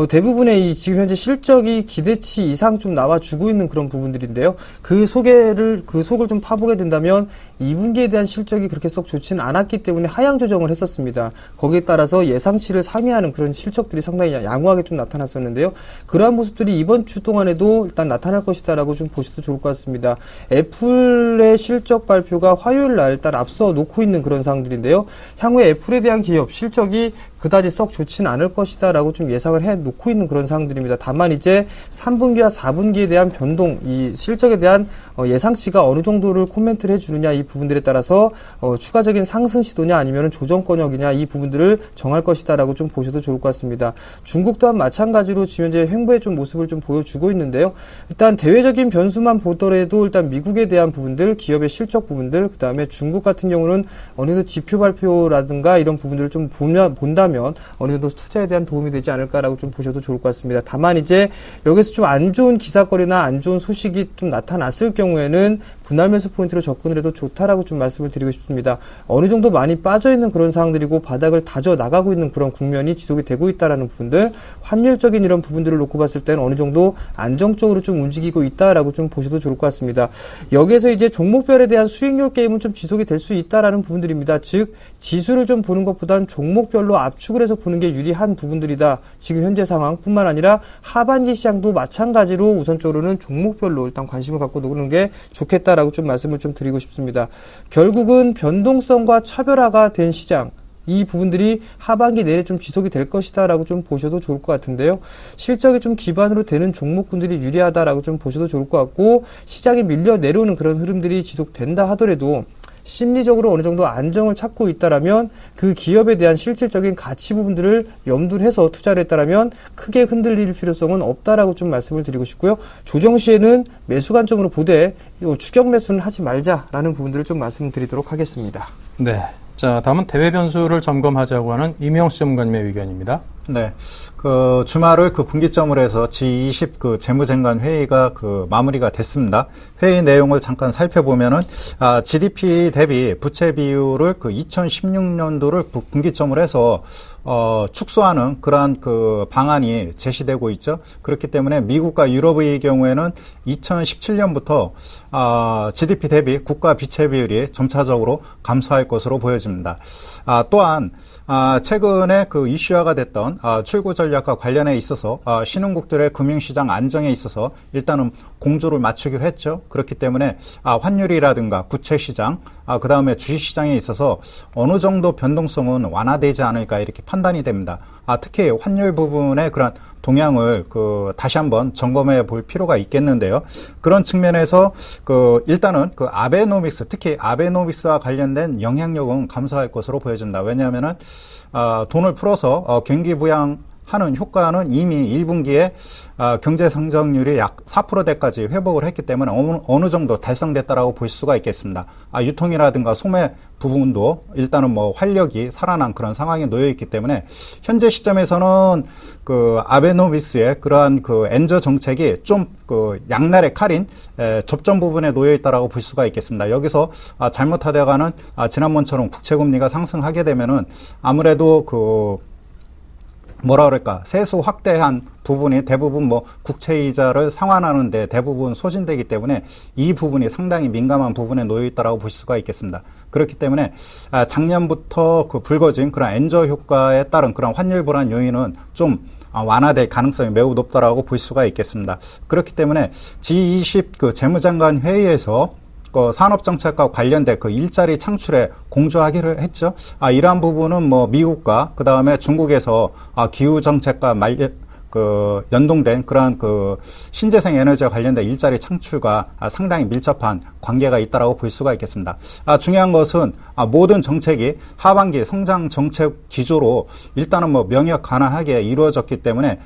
대부분의 지금 현재 실적이 기대치 이상 좀 나와주고 있는 그런 부분들인데요. 그 속을 좀 파보게 된다면 2분기에 대한 실적이 그렇게 썩 좋지는 않았기 때문에 하향 조정을 했었습니다. 거기에 따라서 예상치를 상회하는 그런 실적들이 상당히 양호하게 좀 나타났었는데요. 그러한 모습들이 이번 주 동안에도 일단 나타날 것이다라고 좀 보셔도 좋을 것 같습니다. 애플의 실적 발표가 화요일 날 일단 앞서 놓고 있는 그런 상황들인데요. 향후에 애플에 대한 기업 실적이 그다지 썩 좋지는 않을 것이다라고 좀 예상을 해 놓고 있는 그런 상황들입니다. 다만 이제 3분기와 4분기에 대한 변동, 이 실적에 대한 예상치가 어느 정도를 코멘트를 해주느냐 이 부분들에 따라서 추가적인 상승 시도냐 아니면 조정권역이냐 이 부분들을 정할 것이다라고 좀 보셔도 좋을 것 같습니다. 중국 또한 마찬가지로 지금 현재 횡보의 좀 모습을 좀 보여주고 있는데요. 일단 대외적인 변수만 보더라도 일단 미국에 대한 부분들, 기업의 실적 부분들, 부분들, 그 다음에 중국 같은 경우는 어느 정도 지표 발표라든가 이런 부분들을 좀 본다면 어느 정도 투자에 대한 도움이 되지 않을까라고 좀 보셔도 좋을 것 같습니다. 다만 이제 여기서 좀 안 좋은 기사거리나 안 좋은 소식이 좀 나타났을 경우에는 분할 매수 포인트로 접근을 해도 좋다라고 좀 말씀을 드리고 싶습니다. 어느 정도 많이 빠져있는 그런 상황들이고 바닥을 다져 나가고 있는 그런 국면이 지속이 되고 있다라는 부분들, 환율적인 이런 부분들을 놓고 봤을 때는 어느 정도 안정적으로 좀 움직이고 있다라고 좀 보셔도 좋을 것 같습니다. 여기에서 이제 종목별에 대한 수익률 게임은 좀 지속이 될 수 있다라는 부분들입니다. 즉 지수를 좀 보는 것보단 종목별로 압축을 해서 보는 게 유리한 부분들이다. 지금 현재 상황뿐만 아니라 하반기 시장도 마찬가지로 우선적으로는 종목별로 일단 관심을 갖고 노는 게 좋겠다라고 좀 말씀을 좀 드리고 싶습니다. 결국은 변동성과 차별화가 된 시장, 이 부분들이 하반기 내내 좀 지속이 될 것이다라고 좀 보셔도 좋을 것 같은데요. 실적이 좀 기반으로 되는 종목군들이 유리하다라고 좀 보셔도 좋을 것 같고, 시장이 밀려 내려오는 그런 흐름들이 지속된다 하더라도 심리적으로 어느 정도 안정을 찾고 있다라면 그 기업에 대한 실질적인 가치 부분들을 염두를 해서 투자를 했다라면 크게 흔들릴 필요성은 없다라고 좀 말씀을 드리고 싶고요. 조정 시에는 매수 관점으로 보되 추격 매수는 하지 말자라는 부분들을 좀 말씀드리도록 하겠습니다. 네. 자, 다음은 대외 변수를 점검하자고 하는 이명수 전문가님의 의견입니다. 네. 주말을 분기점으로 해서 G20 재무장관 회의가 마무리가 됐습니다. 회의 내용을 잠깐 살펴보면은, GDP 대비 부채 비율을 2016년도를 분기점으로 해서, 축소하는 그러한 방안이 제시되고 있죠. 그렇기 때문에 미국과 유럽의 경우에는 2017년부터, GDP 대비 국가 비채 비율이 점차적으로 감소할 것으로 보여집니다. 또한, 최근에 이슈화가 됐던 출구 전략과 관련해 있어서 신흥국들의 금융시장 안정에 있어서 일단은 공조를 맞추기로 했죠. 그렇기 때문에 환율이라든가 구체시장, 그 다음에 주식시장에 있어서 어느 정도 변동성은 완화되지 않을까 이렇게 판단이 됩니다. 특히 환율 부분의 그런 동향을 다시 한번 점검해 볼 필요가 있겠는데요. 그런 측면에서 일단은 아베노믹스, 특히 아베노믹스와 관련된 영향력은 감소할 것으로 보여집니다. 왜냐하면은 돈을 풀어서 경기 부양하는 효과는 이미 1분기에 경제 성장률이 약 4%대까지 회복을 했기 때문에 어느 정도 달성됐다라고 볼 수가 있겠습니다. 유통이라든가 소매 부분도 일단은 활력이 살아난 그런 상황에 놓여 있기 때문에 현재 시점에서는 아베노믹스의 그러한 엔저 정책이 좀 양날의 칼인 접전 부분에 놓여 있다라고 볼 수가 있겠습니다. 여기서 잘못하다가는 지난번처럼 국채금리가 상승하게 되면은 아무래도 세수 확대한 부분이 대부분 국채이자를 상환하는데 대부분 소진되기 때문에 이 부분이 상당히 민감한 부분에 놓여 있다라고 볼 수가 있겠습니다. 그렇기 때문에 작년부터 불거진 그런 엔저 효과에 따른 그런 환율 불안 요인은 좀 완화될 가능성이 매우 높다라고 볼 수가 있겠습니다. 그렇기 때문에 G20 재무장관 회의에서 산업정책과 관련된 일자리 창출에 공조하기로 했죠. 이러한 부분은 미국과 그 다음에 중국에서 기후정책과 연동된 그러한 신재생 에너지와 관련된 일자리 창출과 상당히 밀접한 관계가 있다라고 볼 수가 있겠습니다. 중요한 것은 모든 정책이 하반기 성장 정책 기조로 일단은 명역 가능하게 이루어졌기 때문에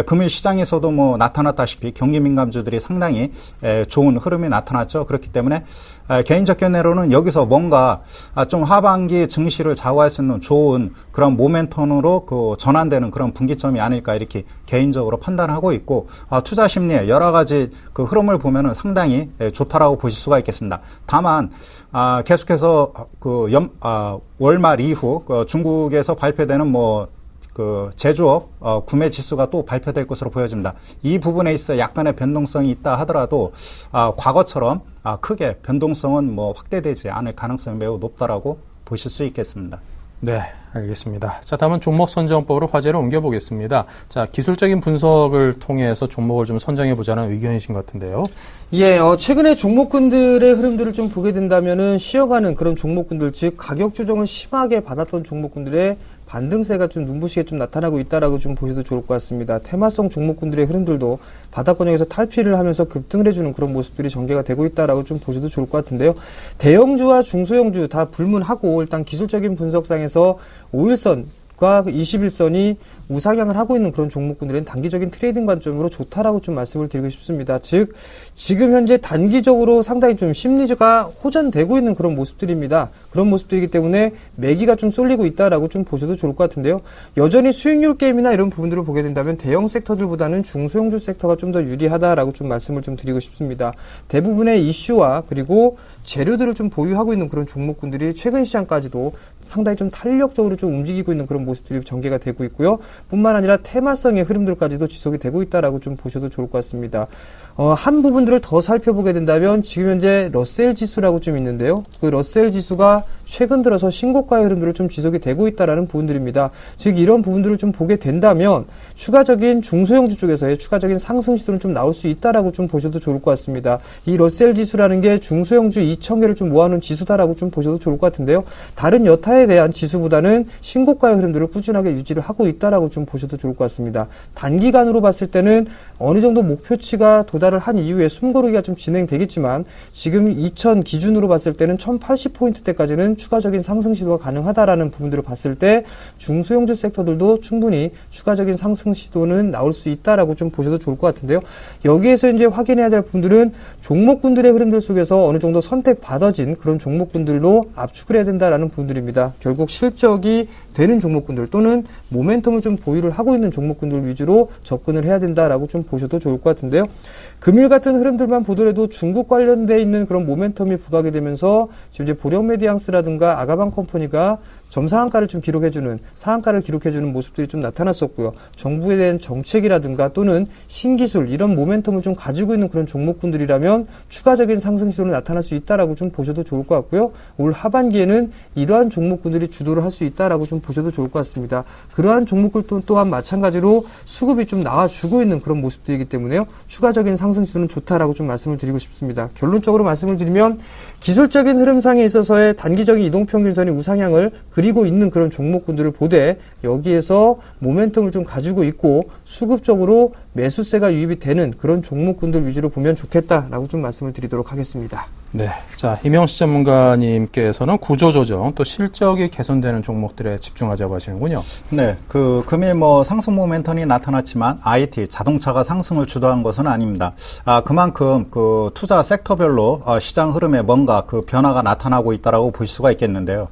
금일 시장에서도 나타났다시피 경기 민감주들이 상당히 좋은 흐름이 나타났죠. 그렇기 때문에 개인적 견해로는 여기서 뭔가 좀 하반기 증시를 좌우할 수 있는 좋은 그런 모멘텀으로 전환되는 그런 분기점이 아닐까 이렇게 개인적으로 판단하고 있고, 투자 심리의 여러 가지 흐름을 보면은 상당히 좋다라고 보실 수가 있겠습니다. 다만 계속해서 월말 이후 중국에서 발표되는 제조업 구매 지수가 또 발표될 것으로 보여집니다. 이 부분에 있어 약간의 변동성이 있다 하더라도 과거처럼 크게 변동성은 확대되지 않을 가능성이 매우 높다라고 보실 수 있겠습니다. 네, 알겠습니다. 자, 다음은 종목 선정법으로 화제를 옮겨보겠습니다. 자, 기술적인 분석을 통해서 종목을 좀 선정해보자는 의견이신 것 같은데요. 예, 최근에 종목군들의 흐름들을 좀 보게 된다면은 쉬어가는 그런 종목군들, 즉 가격 조정을 심하게 받았던 종목군들의 반등세가 좀 눈부시게 좀 나타나고 있다라고 좀 보셔도 좋을 것 같습니다. 테마성 종목군들의 흐름들도 바닥권역에서 탈피를 하면서 급등을 해주는 그런 모습들이 전개가 되고 있다라고 좀 보셔도 좋을 것 같은데요. 대형주와 중소형주 다 불문하고 일단 기술적인 분석상에서 5일선 20과 21선이 우상향을 하고 있는 그런 종목군들은 단기적인 트레이딩 관점으로 좋다라고 좀 말씀을 드리고 싶습니다. 즉 지금 현재 단기적으로 상당히 좀 심리가 호전되고 있는 그런 모습들입니다. 그런 모습들이기 때문에 매기가 좀 쏠리고 있다라고 좀 보셔도 좋을 것 같은데요. 여전히 수익률 게임이나 이런 부분들을 보게 된다면 대형 섹터들보다는 중소형주 섹터가 좀 더 유리하다라고 좀 말씀을 좀 드리고 싶습니다. 대부분의 이슈와 그리고 재료들을 좀 보유하고 있는 그런 종목군들이 최근 시장까지도 상당히 좀 탄력적으로 좀 움직이고 있는 그런 모습들이 전개가 되고 있고요. 뿐만 아니라 테마성의 흐름들까지도 지속이 되고 있다라고 좀 보셔도 좋을 것 같습니다. 한 부분들을 더 살펴보게 된다면 지금 현재 러셀 지수라고 좀 있는데요. 그 러셀 지수가 최근 들어서 신고가의 흐름들을 좀 지속이 되고 있다라는 부분들입니다. 즉 이런 부분들을 좀 보게 된다면 추가적인 중소형주 쪽에서의 추가적인 상승 시도는 좀 나올 수 있다라고 좀 보셔도 좋을 것 같습니다. 이 러셀 지수라는 게 중소형주 2,000개를 좀 모아놓은 지수다라고 좀 보셔도 좋을 것 같은데요. 다른 여타에 대한 지수보다는 신고가의 흐름들을 꾸준하게 유지를 하고 있다라고 좀 보셔도 좋을 것 같습니다. 단기간으로 봤을 때는 어느 정도 목표치가 도달을 한 이후에 숨고르기가 좀 진행되겠지만 지금 2000 기준으로 봤을 때는 1080포인트대까지는 추가적인 상승 시도가 가능하다라는 부분들을 봤을 때 중소형주 섹터들도 충분히 추가적인 상승 시도는 나올 수 있다라고 좀 보셔도 좋을 것 같은데요. 여기에서 이제 확인해야 될 부분들은 종목군들의 흐름들 속에서 어느 정도 선택받아진 그런 종목군들로 압축을 해야 된다라는 부분들입니다. 결국 실적이 되는 종목군들 또는 모멘텀을 좀 보유를 하고 있는 종목군들 위주로 접근을 해야 된다라고 좀 보셔도 좋을 것 같은데요. 금일 같은 흐름들만 보더라도 중국 관련돼 있는 그런 모멘텀이 부각이 되면서 지금 이제 보령메디앙스라든가 아가방 컴퍼니가 점상한가를 좀 기록해주는, 상한가를 기록해주는 모습들이 좀 나타났었고요. 정부에 대한 정책이라든가 또는 신기술 이런 모멘텀을 좀 가지고 있는 그런 종목군들이라면 추가적인 상승 시도는 나타날 수 있다라고 좀 보셔도 좋을 것 같고요. 올 하반기에는 이러한 종목군들이 주도를 할 수 있다라고 좀 보셔도 좋을 것 같습니다. 그러한 종목들 또한 마찬가지로 수급이 좀 나와주고 있는 그런 모습들이기 때문에요. 추가적인 상승 시도는 좋다라고 좀 말씀을 드리고 싶습니다. 결론적으로 말씀을 드리면 기술적인 흐름상에 있어서의 단기적인 이동평균선이 우상향을 그리고 있는 그런 종목군들을 보되 여기에서 모멘텀을 좀 가지고 있고 수급적으로 매수세가 유입이 되는 그런 종목군들 위주로 보면 좋겠다라고 좀 말씀을 드리도록 하겠습니다. 네. 자, 이명수 전문가님께서는 구조조정 또 실적이 개선되는 종목들에 집중하자고 하시는군요. 네. 금일 상승 모멘텀이 나타났지만 IT, 자동차가 상승을 주도한 것은 아닙니다. 그만큼 투자 섹터별로 시장 흐름에 뭔가 변화가 나타나고 있다라고 볼 수가 있겠는데요.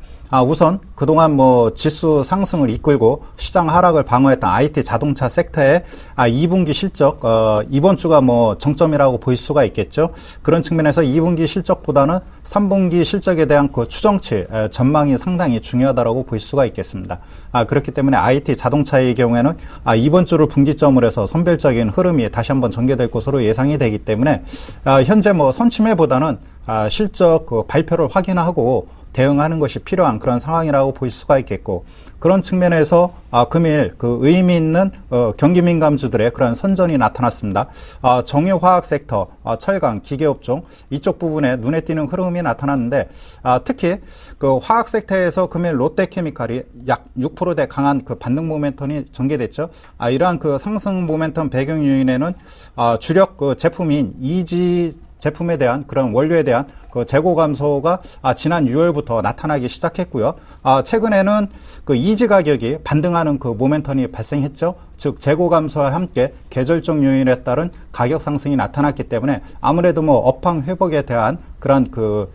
우선 그동안 지수 상승을 이끌고 시장 하락을 방어했던 IT 자동차 섹터의 2분기 실적 이번 주가 정점이라고 볼 수가 있겠죠. 그런 측면에서 2분기 실적보다는 3분기 실적에 대한 추정치 전망이 상당히 중요하다고 볼 수가 있겠습니다. 그렇기 때문에 IT 자동차의 경우에는 이번 주를 분기점으로 해서 선별적인 흐름이 다시 한번 전개될 것으로 예상이 되기 때문에 현재 선침해보다는 실적 발표를 확인하고 대응하는 것이 필요한 그런 상황이라고 볼 수가 있겠고, 그런 측면에서 금일 의미 있는 경기 민감주들의 그런 선전이 나타났습니다. 정유화학 섹터, 철강, 기계업종 이쪽 부분에 눈에 띄는 흐름이 나타났는데, 특히 화학 섹터에서 금일 롯데케미칼이 약 6%대 강한 반등 모멘텀이 전개됐죠. 이러한 상승 모멘텀 배경 요인에는 주력 제품인 이지 제품에 대한 그런 원료에 대한 재고 감소가 지난 6월부터 나타나기 시작했고요. 최근에는 이지 가격이 반등하는 모멘텀이 발생했죠. 즉 재고 감소와 함께 계절적 요인에 따른 가격 상승이 나타났기 때문에 아무래도 업황 회복에 대한 그런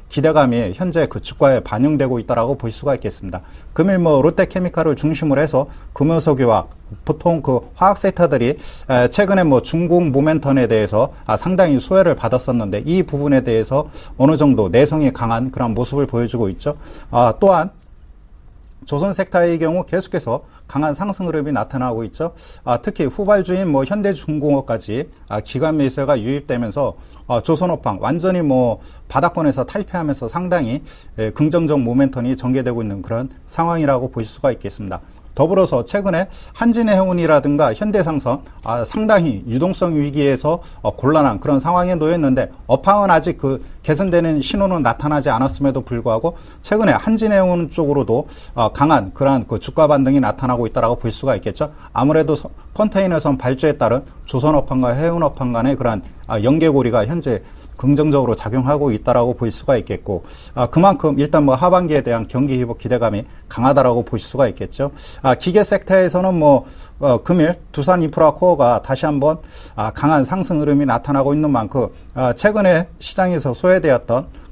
기대감이 현재 주가에 반영되고 있다라고 볼 수가 있겠습니다. 금일 롯데케미칼을 중심으로 해서 금호석유화 보통 화학 섹터들이 최근에 중국 모멘텀에 대해서 상당히 소외를 받았었는데 이 부분에 대해서 어느 정도 내성이 강한 그런 모습을 보여주고 있죠. 또한 조선 섹터의 경우 계속해서 강한 상승 흐름이 나타나고 있죠. 특히 후발주인 현대중공업까지 기관 매수가 유입되면서 조선업황 완전히 바닥권에서 탈피하면서 상당히 긍정적 모멘텀이 전개되고 있는 그런 상황이라고 볼 수가 있겠습니다. 더불어서 최근에 한진해운이라든가 현대상선 상당히 유동성 위기에서 곤란한 그런 상황에 놓였는데 업황은 아직 개선되는 신호는 나타나지 않았음에도 불구하고 최근에 한진해운 쪽으로도 강한 그러한 주가 반등이 나타나고 있다라고 볼 수가 있겠죠. 아무래도 컨테이너선 발주에 따른 조선업황과 해운업황 간의 그러한 연계고리가 현재 긍정적으로 작용하고 있다라고 볼 수가 있겠고, 그만큼 일단 뭐 하반기에 대한 경기 회복 기대감이 강하다라고 보실 수가 있겠죠. 기계 섹터에서는 금일 두산 인프라 코어가 다시 한번 강한 상승 흐름이 나타나고 있는 만큼 최근에 시장에서 소외되었던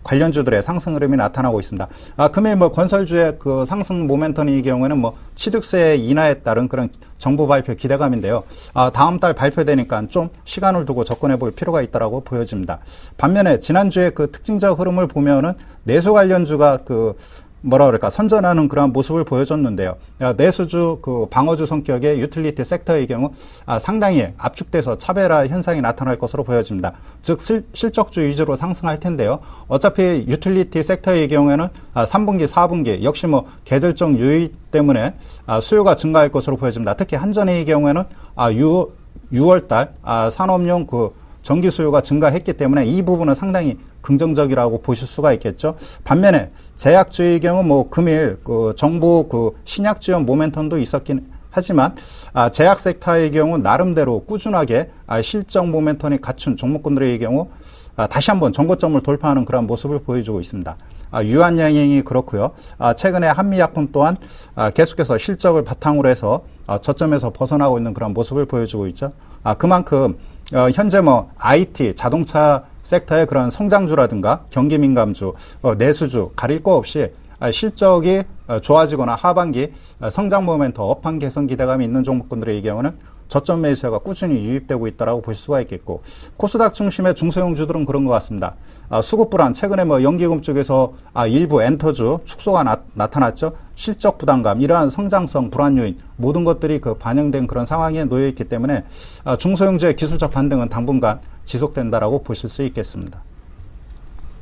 관련주들의 상승 흐름이 나타나고 있습니다. 금일 건설주의 그 상승 모멘텀의 경우에는 취득세 인하에 따른 그런 정부 발표 기대감인데요. 다음 달 발표되니까 좀 시간을 두고 접근해 볼 필요가 있다라고 보여집니다. 반면에 지난주에 그 특징적 흐름을 보면은 내수 관련주가 선전하는 그런 모습을 보여줬는데요. 내수주, 방어주 성격의 유틸리티 섹터의 경우 상당히 압축돼서 차별화 현상이 나타날 것으로 보여집니다. 즉 실적주 위주로 상승할 텐데요. 어차피 유틸리티 сек터의 경우에는 3분기, 4분기 역시 계절적 요인 때문에 수요가 증가할 것으로 보여집니다. 특히 한전의 경우에는 6월달 산업용 전기 수요가 증가했기 때문에 이 부분은 상당히 긍정적이라고 보실 수가 있겠죠. 반면에 제약주의 경우 금일 정부 신약 지원 모멘텀도 있었긴 하지만 제약 섹터의 경우 나름대로 꾸준하게 실적 모멘텀이 갖춘 종목군들의 경우 다시 한번 정고점을 돌파하는 그런 모습을 보여주고 있습니다. 유한양행이 그렇고요. 최근에 한미약품 또한 계속해서 실적을 바탕으로 해서 저점에서 벗어나고 있는 그런 모습을 보여주고 있죠. 그만큼 현재 IT, 자동차 섹터의 그런 성장주라든가 경기민감주, 내수주 가릴 거 없이 실적이 좋아지거나 하반기 성장 모멘텀, 업황 개선 기대감이 있는 종목군들의 경우는 저점 매수가 꾸준히 유입되고 있다라고 볼 수가 있겠고, 코스닥 중심의 중소형주들은 그런 것 같습니다. 수급 불안, 최근에 연기금 쪽에서 일부 엔터주 축소가 나타났죠. 실적 부담감, 이러한 성장성 불안 요인 모든 것들이 반영된 그런 상황에 놓여 있기 때문에 중소형주의 기술적 반등은 당분간 지속된다라고 보실 수 있겠습니다.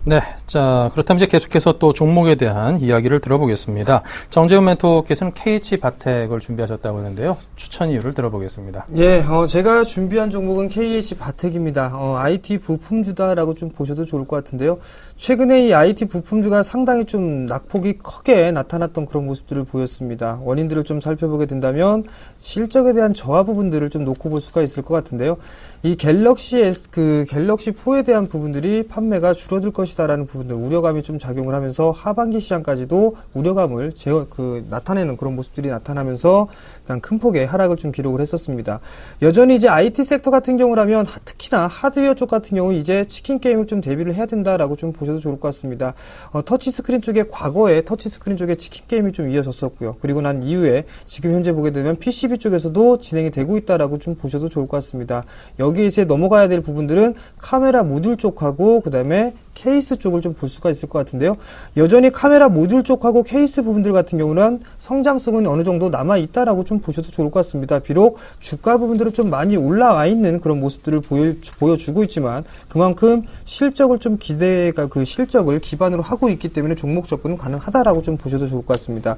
네, 자 그렇다면 이제 계속해서 또 종목에 대한 이야기를 들어보겠습니다. 정재훈 멘토께서는 KH바텍을 준비하셨다고 하는데요. 추천 이유를 들어보겠습니다. 예, 제가 준비한 종목은 KH바텍입니다. IT 부품주다라고 좀 보셔도 좋을 것 같은데요. 최근에 이 IT 부품주가 상당히 좀 낙폭이 크게 나타났던 그런 모습들을 보였습니다. 원인들을 좀 살펴보게 된다면 실적에 대한 저하 부분들을 좀 놓고 볼 수가 있을 것 같은데요. 이 갤럭시 갤럭시4에 대한 부분들이 판매가 줄어들 것이다라는 부분들, 우려감이 좀 작용을 하면서 하반기 시장까지도 우려감을 나타내는 그런 모습들이 나타나면서 그냥 큰 폭의 하락을 좀 기록을 했었습니다. 여전히 이제 IT 섹터 같은 경우라면 특히나 하드웨어 쪽 같은 경우는 이제 치킨 게임을 좀 대비를 해야 된다라고 좀 보셔도 좋을 것 같습니다. 터치스크린 쪽에 과거에 터치스크린 쪽에 치킨 게임이 좀 이어졌었고요. 그리고 난 이후에 지금 현재 보게 되면 PCB 쪽에서도 진행이 되고 있다라고 좀 보셔도 좋을 것 같습니다. 여기에 이제 넘어가야 될 부분들은 카메라 모듈 쪽하고 그 다음에 케이스 쪽을 좀 볼 수가 있을 것 같은데요. 여전히 카메라 모듈 쪽하고 케이스 부분들 같은 경우는 성장성은 어느 정도 남아있다라고 좀 보셔도 좋을 것 같습니다. 비록 주가 부분들은 좀 많이 올라와 있는 그런 모습들을 보여주고 있지만 그만큼 실적을 좀 실적을 기반으로 하고 있기 때문에 종목 접근은 가능하다라고 좀 보셔도 좋을 것 같습니다.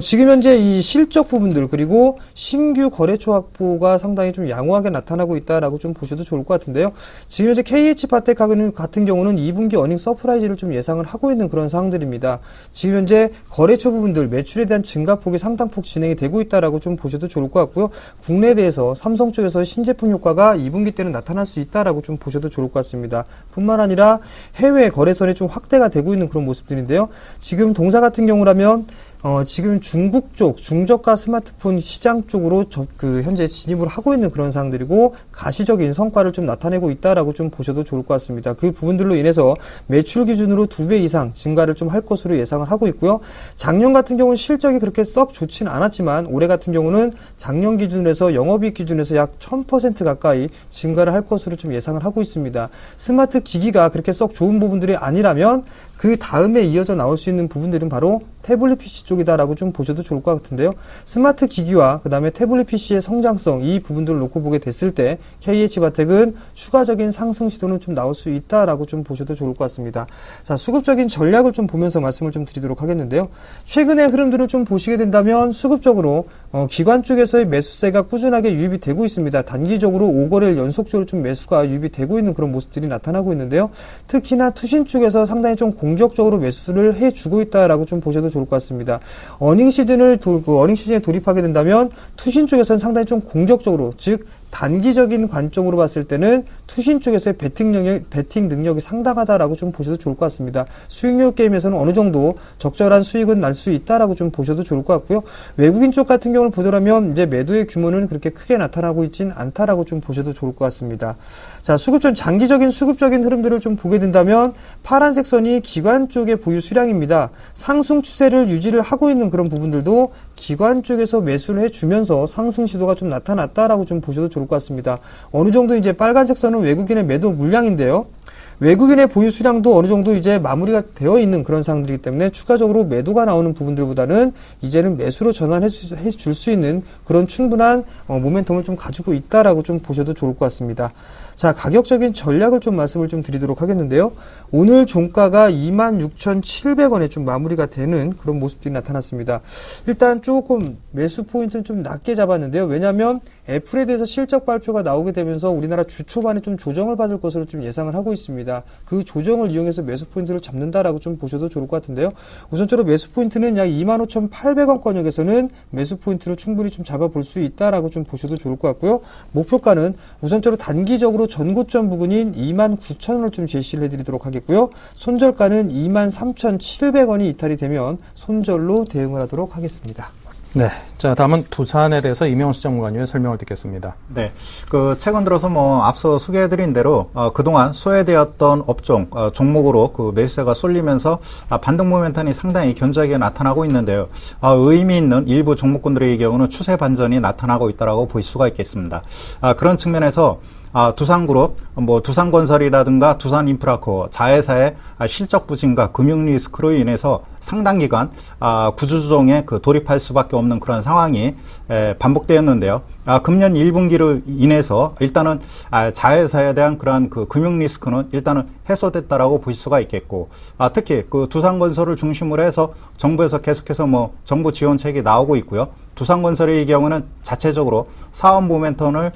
지금 현재 이 실적 부분들 그리고 신규 거래처 확보가 상당히 좀 양호하게 나타나고 있다라고 좀 보셔도 좋을 것 같은데요. 지금 현재 KH바텍 같은 경우는 2분기 어닝 서프라이즈를 좀 예상을 하고 있는 그런 상황들입니다. 지금 현재 거래처 부분들 매출에 대한 증가폭이 상당폭 진행이 되고 있다라고 좀 보셔도 좋을 것 같고요. 국내에 대해서 삼성 쪽에서 신제품 효과가 2분기 때는 나타날 수 있다라고 좀 보셔도 좋을 것 같습니다. 뿐만 아니라 해외 거래선이 좀 확대가 되고 있는 그런 모습들인데요. 지금 동사 같은 경우라면 지금 중국 쪽 중저가 스마트폰 시장 쪽으로 현재 진입을 하고 있는 그런 상황들이고 가시적인 성과를 좀 나타내고 있다라고 좀 보셔도 좋을 것 같습니다. 그 부분들로 인해서 매출 기준으로 2배 이상 증가를 좀 할 것으로 예상을 하고 있고요. 작년 같은 경우는 실적이 그렇게 썩 좋지는 않았지만 올해 같은 경우는 작년 기준으로 해서 영업이익 기준에서 약 1000% 가까이 증가를 할 것으로 좀 예상을 하고 있습니다. 스마트 기기가 그렇게 썩 좋은 부분들이 아니라면 그 다음에 이어져 나올 수 있는 부분들은 바로 태블릿 PC 쪽이다라고 좀 보셔도 좋을 것 같은데요. 스마트 기기와 그 다음에 태블릿 PC의 성장성 이 부분들을 놓고 보게 됐을 때 KH바텍은 추가적인 상승 시도는 좀 나올 수 있다라고 좀 보셔도 좋을 것 같습니다. 자, 수급적인 전략을 좀 보면서 말씀을 좀 드리도록 하겠는데요. 최근의 흐름들을 좀 보시게 된다면 수급적으로 기관 쪽에서의 매수세가 꾸준하게 유입이 되고 있습니다. 단기적으로 5거래일 연속적으로 좀 매수가 유입이 되고 있는 그런 모습들이 나타나고 있는데요. 특히나 투신 쪽에서 상당히 좀 공격적으로 매수를 해주고 있다라고 좀 보셔도 좋을 것 같습니다. 어닝 시즌에 돌입하게 된다면 투신 쪽에서는 상당히 좀 공격적으로, 즉 단기적인 관점으로 봤을 때는 투신 쪽에서의 배팅 능력이 상당하다라고 좀 보셔도 좋을 것 같습니다. 수익률 게임에서는 어느 정도 적절한 수익은 날 수 있다라고 좀 보셔도 좋을 것 같고요. 외국인 쪽 같은 경우를 보더라면 이제 매도의 규모는 그렇게 크게 나타나고 있진 않다라고 좀 보셔도 좋을 것 같습니다. 자, 장기적인 수급적인 흐름들을 좀 보게 된다면 파란색 선이 기관 쪽의 보유 수량입니다. 상승 추세를 유지를 하고 있는 그런 부분들도 기관 쪽에서 매수를 해주면서 상승 시도가 좀 나타났다라고 좀 보셔도 좋을 것 같습니다. 어느 정도 이제 빨간색 선은 외국인의 매도 물량인데요. 외국인의 보유 수량도 어느 정도 이제 마무리가 되어 있는 그런 상황들이기 때문에 추가적으로 매도가 나오는 부분들보다는 이제는 매수로 전환해 줄 수 있는 그런 충분한 모멘텀을 좀 가지고 있다라고 좀 보셔도 좋을 것 같습니다. 자, 가격적인 전략을 좀 말씀을 좀 드리도록 하겠는데요. 오늘 종가가 26,700원에 좀 마무리가 되는 그런 모습들이 나타났습니다. 일단 조금 매수 포인트는 좀 낮게 잡았는데요. 왜냐하면 애플에 대해서 실적 발표가 나오게 되면서 우리나라 주 초반에 좀 조정을 받을 것으로 좀 예상을 하고 있습니다. 그 조정을 이용해서 매수 포인트를 잡는다라고 좀 보셔도 좋을 것 같은데요. 우선적으로 매수 포인트는 약 25,800원권역에서는 매수 포인트로 충분히 좀 잡아볼 수 있다라고 좀 보셔도 좋을 것 같고요. 목표가는 우선적으로 단기적으로 전고점 부근인 29,000원을 좀 제시를 해드리도록 하겠고요. 손절가는 23,700원이 이탈이 되면 손절로 대응을 하도록 하겠습니다. 네. 자, 다음은 두산에 대해서 이명수 장관님의 설명을 듣겠습니다. 네. 최근 들어서 앞서 소개해드린 대로, 그동안 소외되었던 업종, 종목으로 매수세가 쏠리면서, 반등 모멘텀이 상당히 견조하게 나타나고 있는데요. 의미 있는 일부 종목군들의 경우는 추세 반전이 나타나고 있다고 볼 수가 있겠습니다. 그런 측면에서, 두산그룹, 두산건설이라든가 두산인프라코, 자회사의 실적 부진과 금융 리스크로 인해서 상당 기간 구조조정에 돌입할 수밖에 없는 그런 상황이 반복되었는데요. 금년 1분기로 인해서 일단은 자회사에 대한 그러한 금융 리스크는 일단은 해소됐다라고 볼 수가 있겠고, 특히 두산건설을 중심으로 해서 정부에서 계속해서 정부 지원책이 나오고 있고요. 두산건설의 경우는 자체적으로 사업 모멘텀을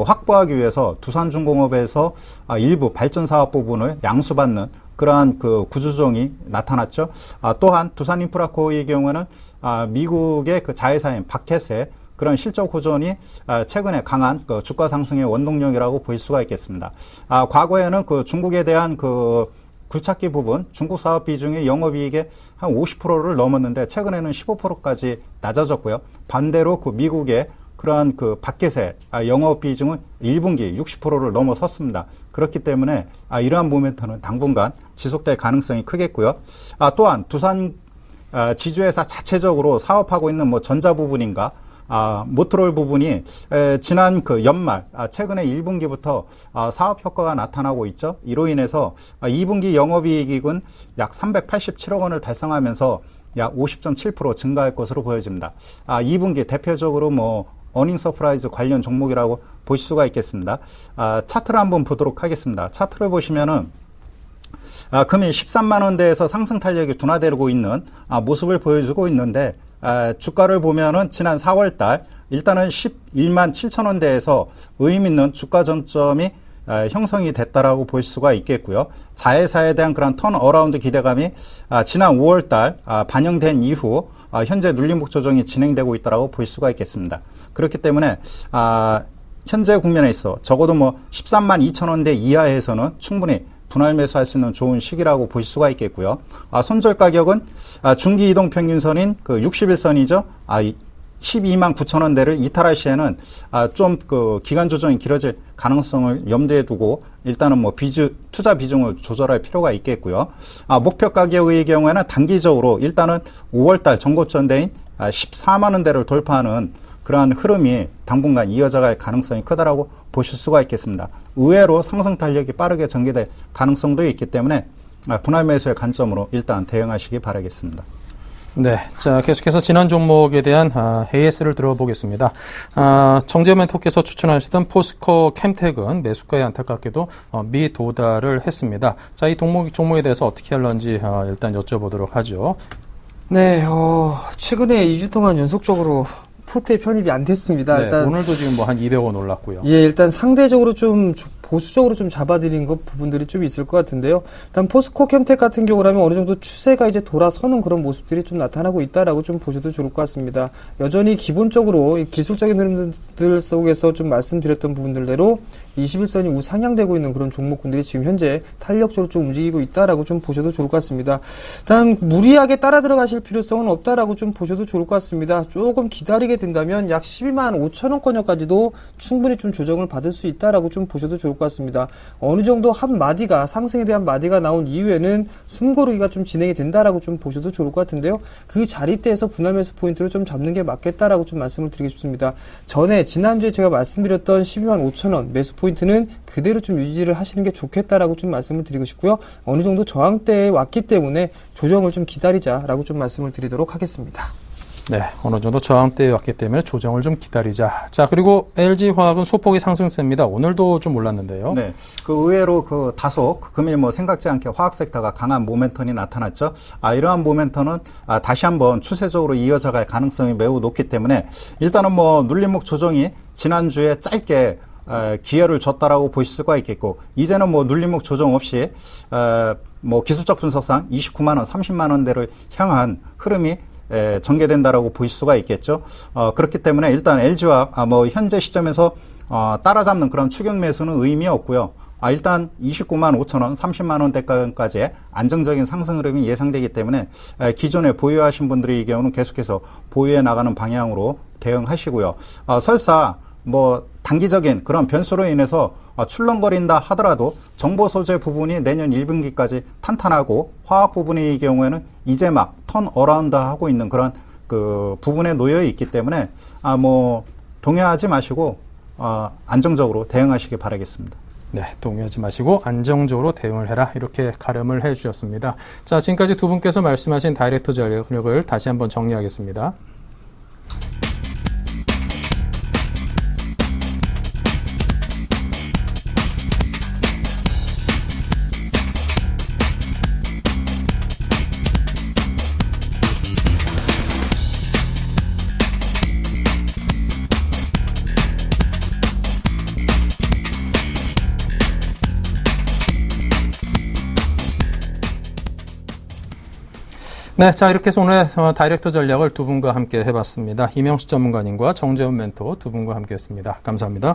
확보하기 위해서 두산중공업에서 일부 발전 사업 부분을 양수받는 그러한 구조조정이 나타났죠. 또한 두산인프라코의 경우는 미국의 자회사인 바켓의 그런 실적 호전이 최근에 강한 주가 상승의 원동력이라고 볼 수가 있겠습니다. 과거에는 중국에 대한 굴착기 부분, 중국 사업 비중이 영업이익의 한 50%를 넘었는데 최근에는 15%까지 낮아졌고요. 반대로 미국의 그러한 바켓의 영업 비중은 1분기 60%를 넘어섰습니다. 그렇기 때문에 이러한 모멘텀은 당분간 지속될 가능성이 크겠고요. 또한 두산 지주회사 자체적으로 사업하고 있는 전자 부분인가 모트롤 부분이 지난 연말 최근에 1분기부터 사업 효과가 나타나고 있죠. 이로 인해서 2분기 영업이익은 약 387억 원을 달성하면서 약 50.7% 증가할 것으로 보여집니다. 2분기 대표적으로 어닝 서프라이즈 관련 종목이라고 보실 수가 있겠습니다. 차트를 한번 보도록 하겠습니다. 차트를 보시면은 금일 13만 원대에서 상승 탄력이 둔화되고 있는 모습을 보여주고 있는데, 주가를 보면은 지난 4월달 일단은 11만 7천 원대에서 의미 있는 주가 전점이 형성이 됐다라고 볼 수가 있겠고요. 자회사에 대한 그런 턴어라운드 기대감이 지난 5월달 반영된 이후 현재 눌림목 조정이 진행되고 있다라고 볼 수가 있겠습니다. 그렇기 때문에 현재 국면에 있어 적어도 13만 2천 원대 이하에서는 충분히 분할 매수할 수 있는 좋은 시기라고 볼 수가 있겠고요. 손절 가격은 중기 이동 평균선인 60일선이죠. 12만 9천 원대를 이탈할 시에는 좀 기간 조정이 길어질 가능성을 염두에 두고 일단은 투자 비중을 조절할 필요가 있겠고요. 목표 가격의 경우에는 단기적으로 일단은 5월달 전고점대인 14만 원대를 돌파하는 그러한 흐름이 당분간 이어져갈 가능성이 크다라고 보실 수가 있겠습니다. 의외로 상승 탄력이 빠르게 전개될 가능성도 있기 때문에 분할 매수의 관점으로 일단 대응하시기 바라겠습니다. 네. 자, 계속해서 지난 종목에 대한 AS를 들어보겠습니다. 정재현 멘토께서 추천하시던 포스코 캠텍은 매수가에 안타깝게도 미도달을 했습니다. 자, 이 종목에 대해서 어떻게 할런지 일단 여쭤보도록 하죠. 네, 최근에 2주 동안 연속적으로 포트에 편입이 안 됐습니다. 네, 일단 오늘도 지금 한 200원 올랐고요. 예, 일단 상대적으로 좀 보수적으로 좀 잡아들인 것 부분들이 좀 있을 것 같은데요. 일단 포스코 캠텍 같은 경우라면 어느 정도 추세가 이제 돌아서는 그런 모습들이 좀 나타나고 있다라고 좀 보셔도 좋을 것 같습니다. 여전히 기본적으로 이 기술적인 흐름들 속에서 좀 말씀드렸던 부분들대로 21선이 우상향되고 있는 그런 종목군들이 지금 현재 탄력적으로 좀 움직이고 있다라고 좀 보셔도 좋을 것 같습니다. 일단 무리하게 따라 들어가실 필요성은 없다라고 좀 보셔도 좋을 것 같습니다. 조금 기다리게 된다면 약 12만 5천 원권역까지도 충분히 좀 조정을 받을 수 있다라고 좀 보셔도 좋을 것 같습니다. 어느 정도 한 마디가 상승에 대한 마디가 나온 이후에는 숨고르기가 좀 진행이 된다라고 좀 보셔도 좋을 것 같은데요. 그 자리대에서 분할 매수 포인트를 좀 잡는 게 맞겠다라고 좀 말씀을 드리고 싶습니다. 지난주에 제가 말씀드렸던 12만 5천 원 매수 포인트는 그대로 좀 유지를 하시는 게 좋겠다라고 좀 말씀을 드리고 싶고요. 어느 정도 저항대에 왔기 때문에 조정을 좀 기다리자라고 좀 말씀을 드리도록 하겠습니다. 네, 어느 정도 저항대에 왔기 때문에 조정을 좀 기다리자. 자, 그리고 LG화학은 소폭의 상승세입니다. 오늘도 좀 올랐는데요. 네, 그 의외로 다소 금일 생각지 않게 화학 섹터가 강한 모멘텀이 나타났죠. 이러한 모멘텀은 다시 한번 추세적으로 이어져갈 가능성이 매우 높기 때문에 일단은 눌림목 조정이 지난주에 짧게 기회를 줬다라고 보실 수가 있겠고, 이제는 눌림목 조정 없이 기술적 분석상 29만 원, 30만 원대를 향한 흐름이 전개된다라고 보실 수가 있겠죠. 그렇기 때문에 일단 LG화학 현재 시점에서 따라잡는 그런 추격 매수는 의미 없고요. 일단 29만 5천 원, 30만 원대까지의 안정적인 상승 흐름이 예상되기 때문에 기존에 보유하신 분들의 경우는 계속해서 보유해 나가는 방향으로 대응하시고요. 설사 단기적인 그런 변수로 인해서 출렁거린다 하더라도 정보 소재 부분이 내년 1분기까지 탄탄하고 화학 부분의 경우에는 이제 막 턴 어라운드 하고 있는 그런 그 부분에 놓여 있기 때문에 동요하지 마시고 안정적으로 대응하시기 바라겠습니다. 네, 동요하지 마시고 안정적으로 대응을 해라. 이렇게 가름을 해 주셨습니다. 자, 지금까지 두 분께서 말씀하신 다이렉트 전략을 다시 한번 정리하겠습니다. 네, 자, 이렇게 해서 오늘 다이렉트 전략을 두 분과 함께 해봤습니다. 이명수 전문가님과 정재훈 멘토 두 분과 함께 했습니다. 감사합니다.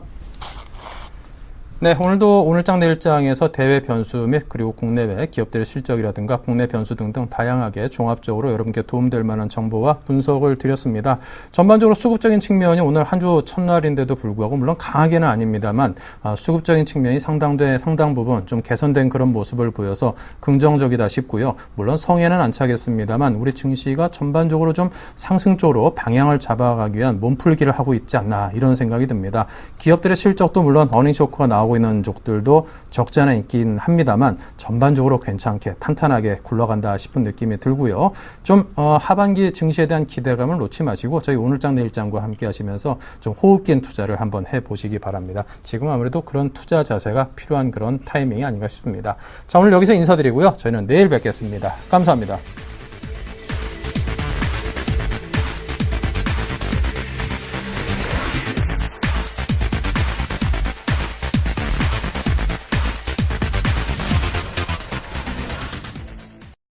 네, 오늘도 오늘장 내일장에서 대외 변수 및 그리고 국내외 기업들의 실적이라든가 국내 변수 등등 다양하게 종합적으로 여러분께 도움될 만한 정보와 분석을 드렸습니다. 전반적으로 수급적인 측면이 오늘 한 주 첫날인데도 불구하고 물론 강하게는 아닙니다만 수급적인 측면이 상당 부분 좀 개선된 그런 모습을 보여서 긍정적이다 싶고요. 물론 성에는 안 차겠습니다만 우리 증시가 전반적으로 좀 상승 쪽으로 방향을 잡아가기 위한 몸풀기를 하고 있지 않나 이런 생각이 듭니다. 기업들의 실적도 물론 어닝쇼크가 나오고 있는 쪽들도 적지 않아 있긴 합니다만 전반적으로 괜찮게 탄탄하게 굴러간다 싶은 느낌이 들고요. 좀 하반기 증시에 대한 기대감을 놓지 마시고 저희 오늘장 내일장과 함께 하시면서 좀 호흡 긴 투자를 한번 해보시기 바랍니다. 지금 아무래도 그런 투자 자세가 필요한 그런 타이밍이 아닌가 싶습니다. 자, 오늘 여기서 인사드리고요. 저희는 내일 뵙겠습니다. 감사합니다.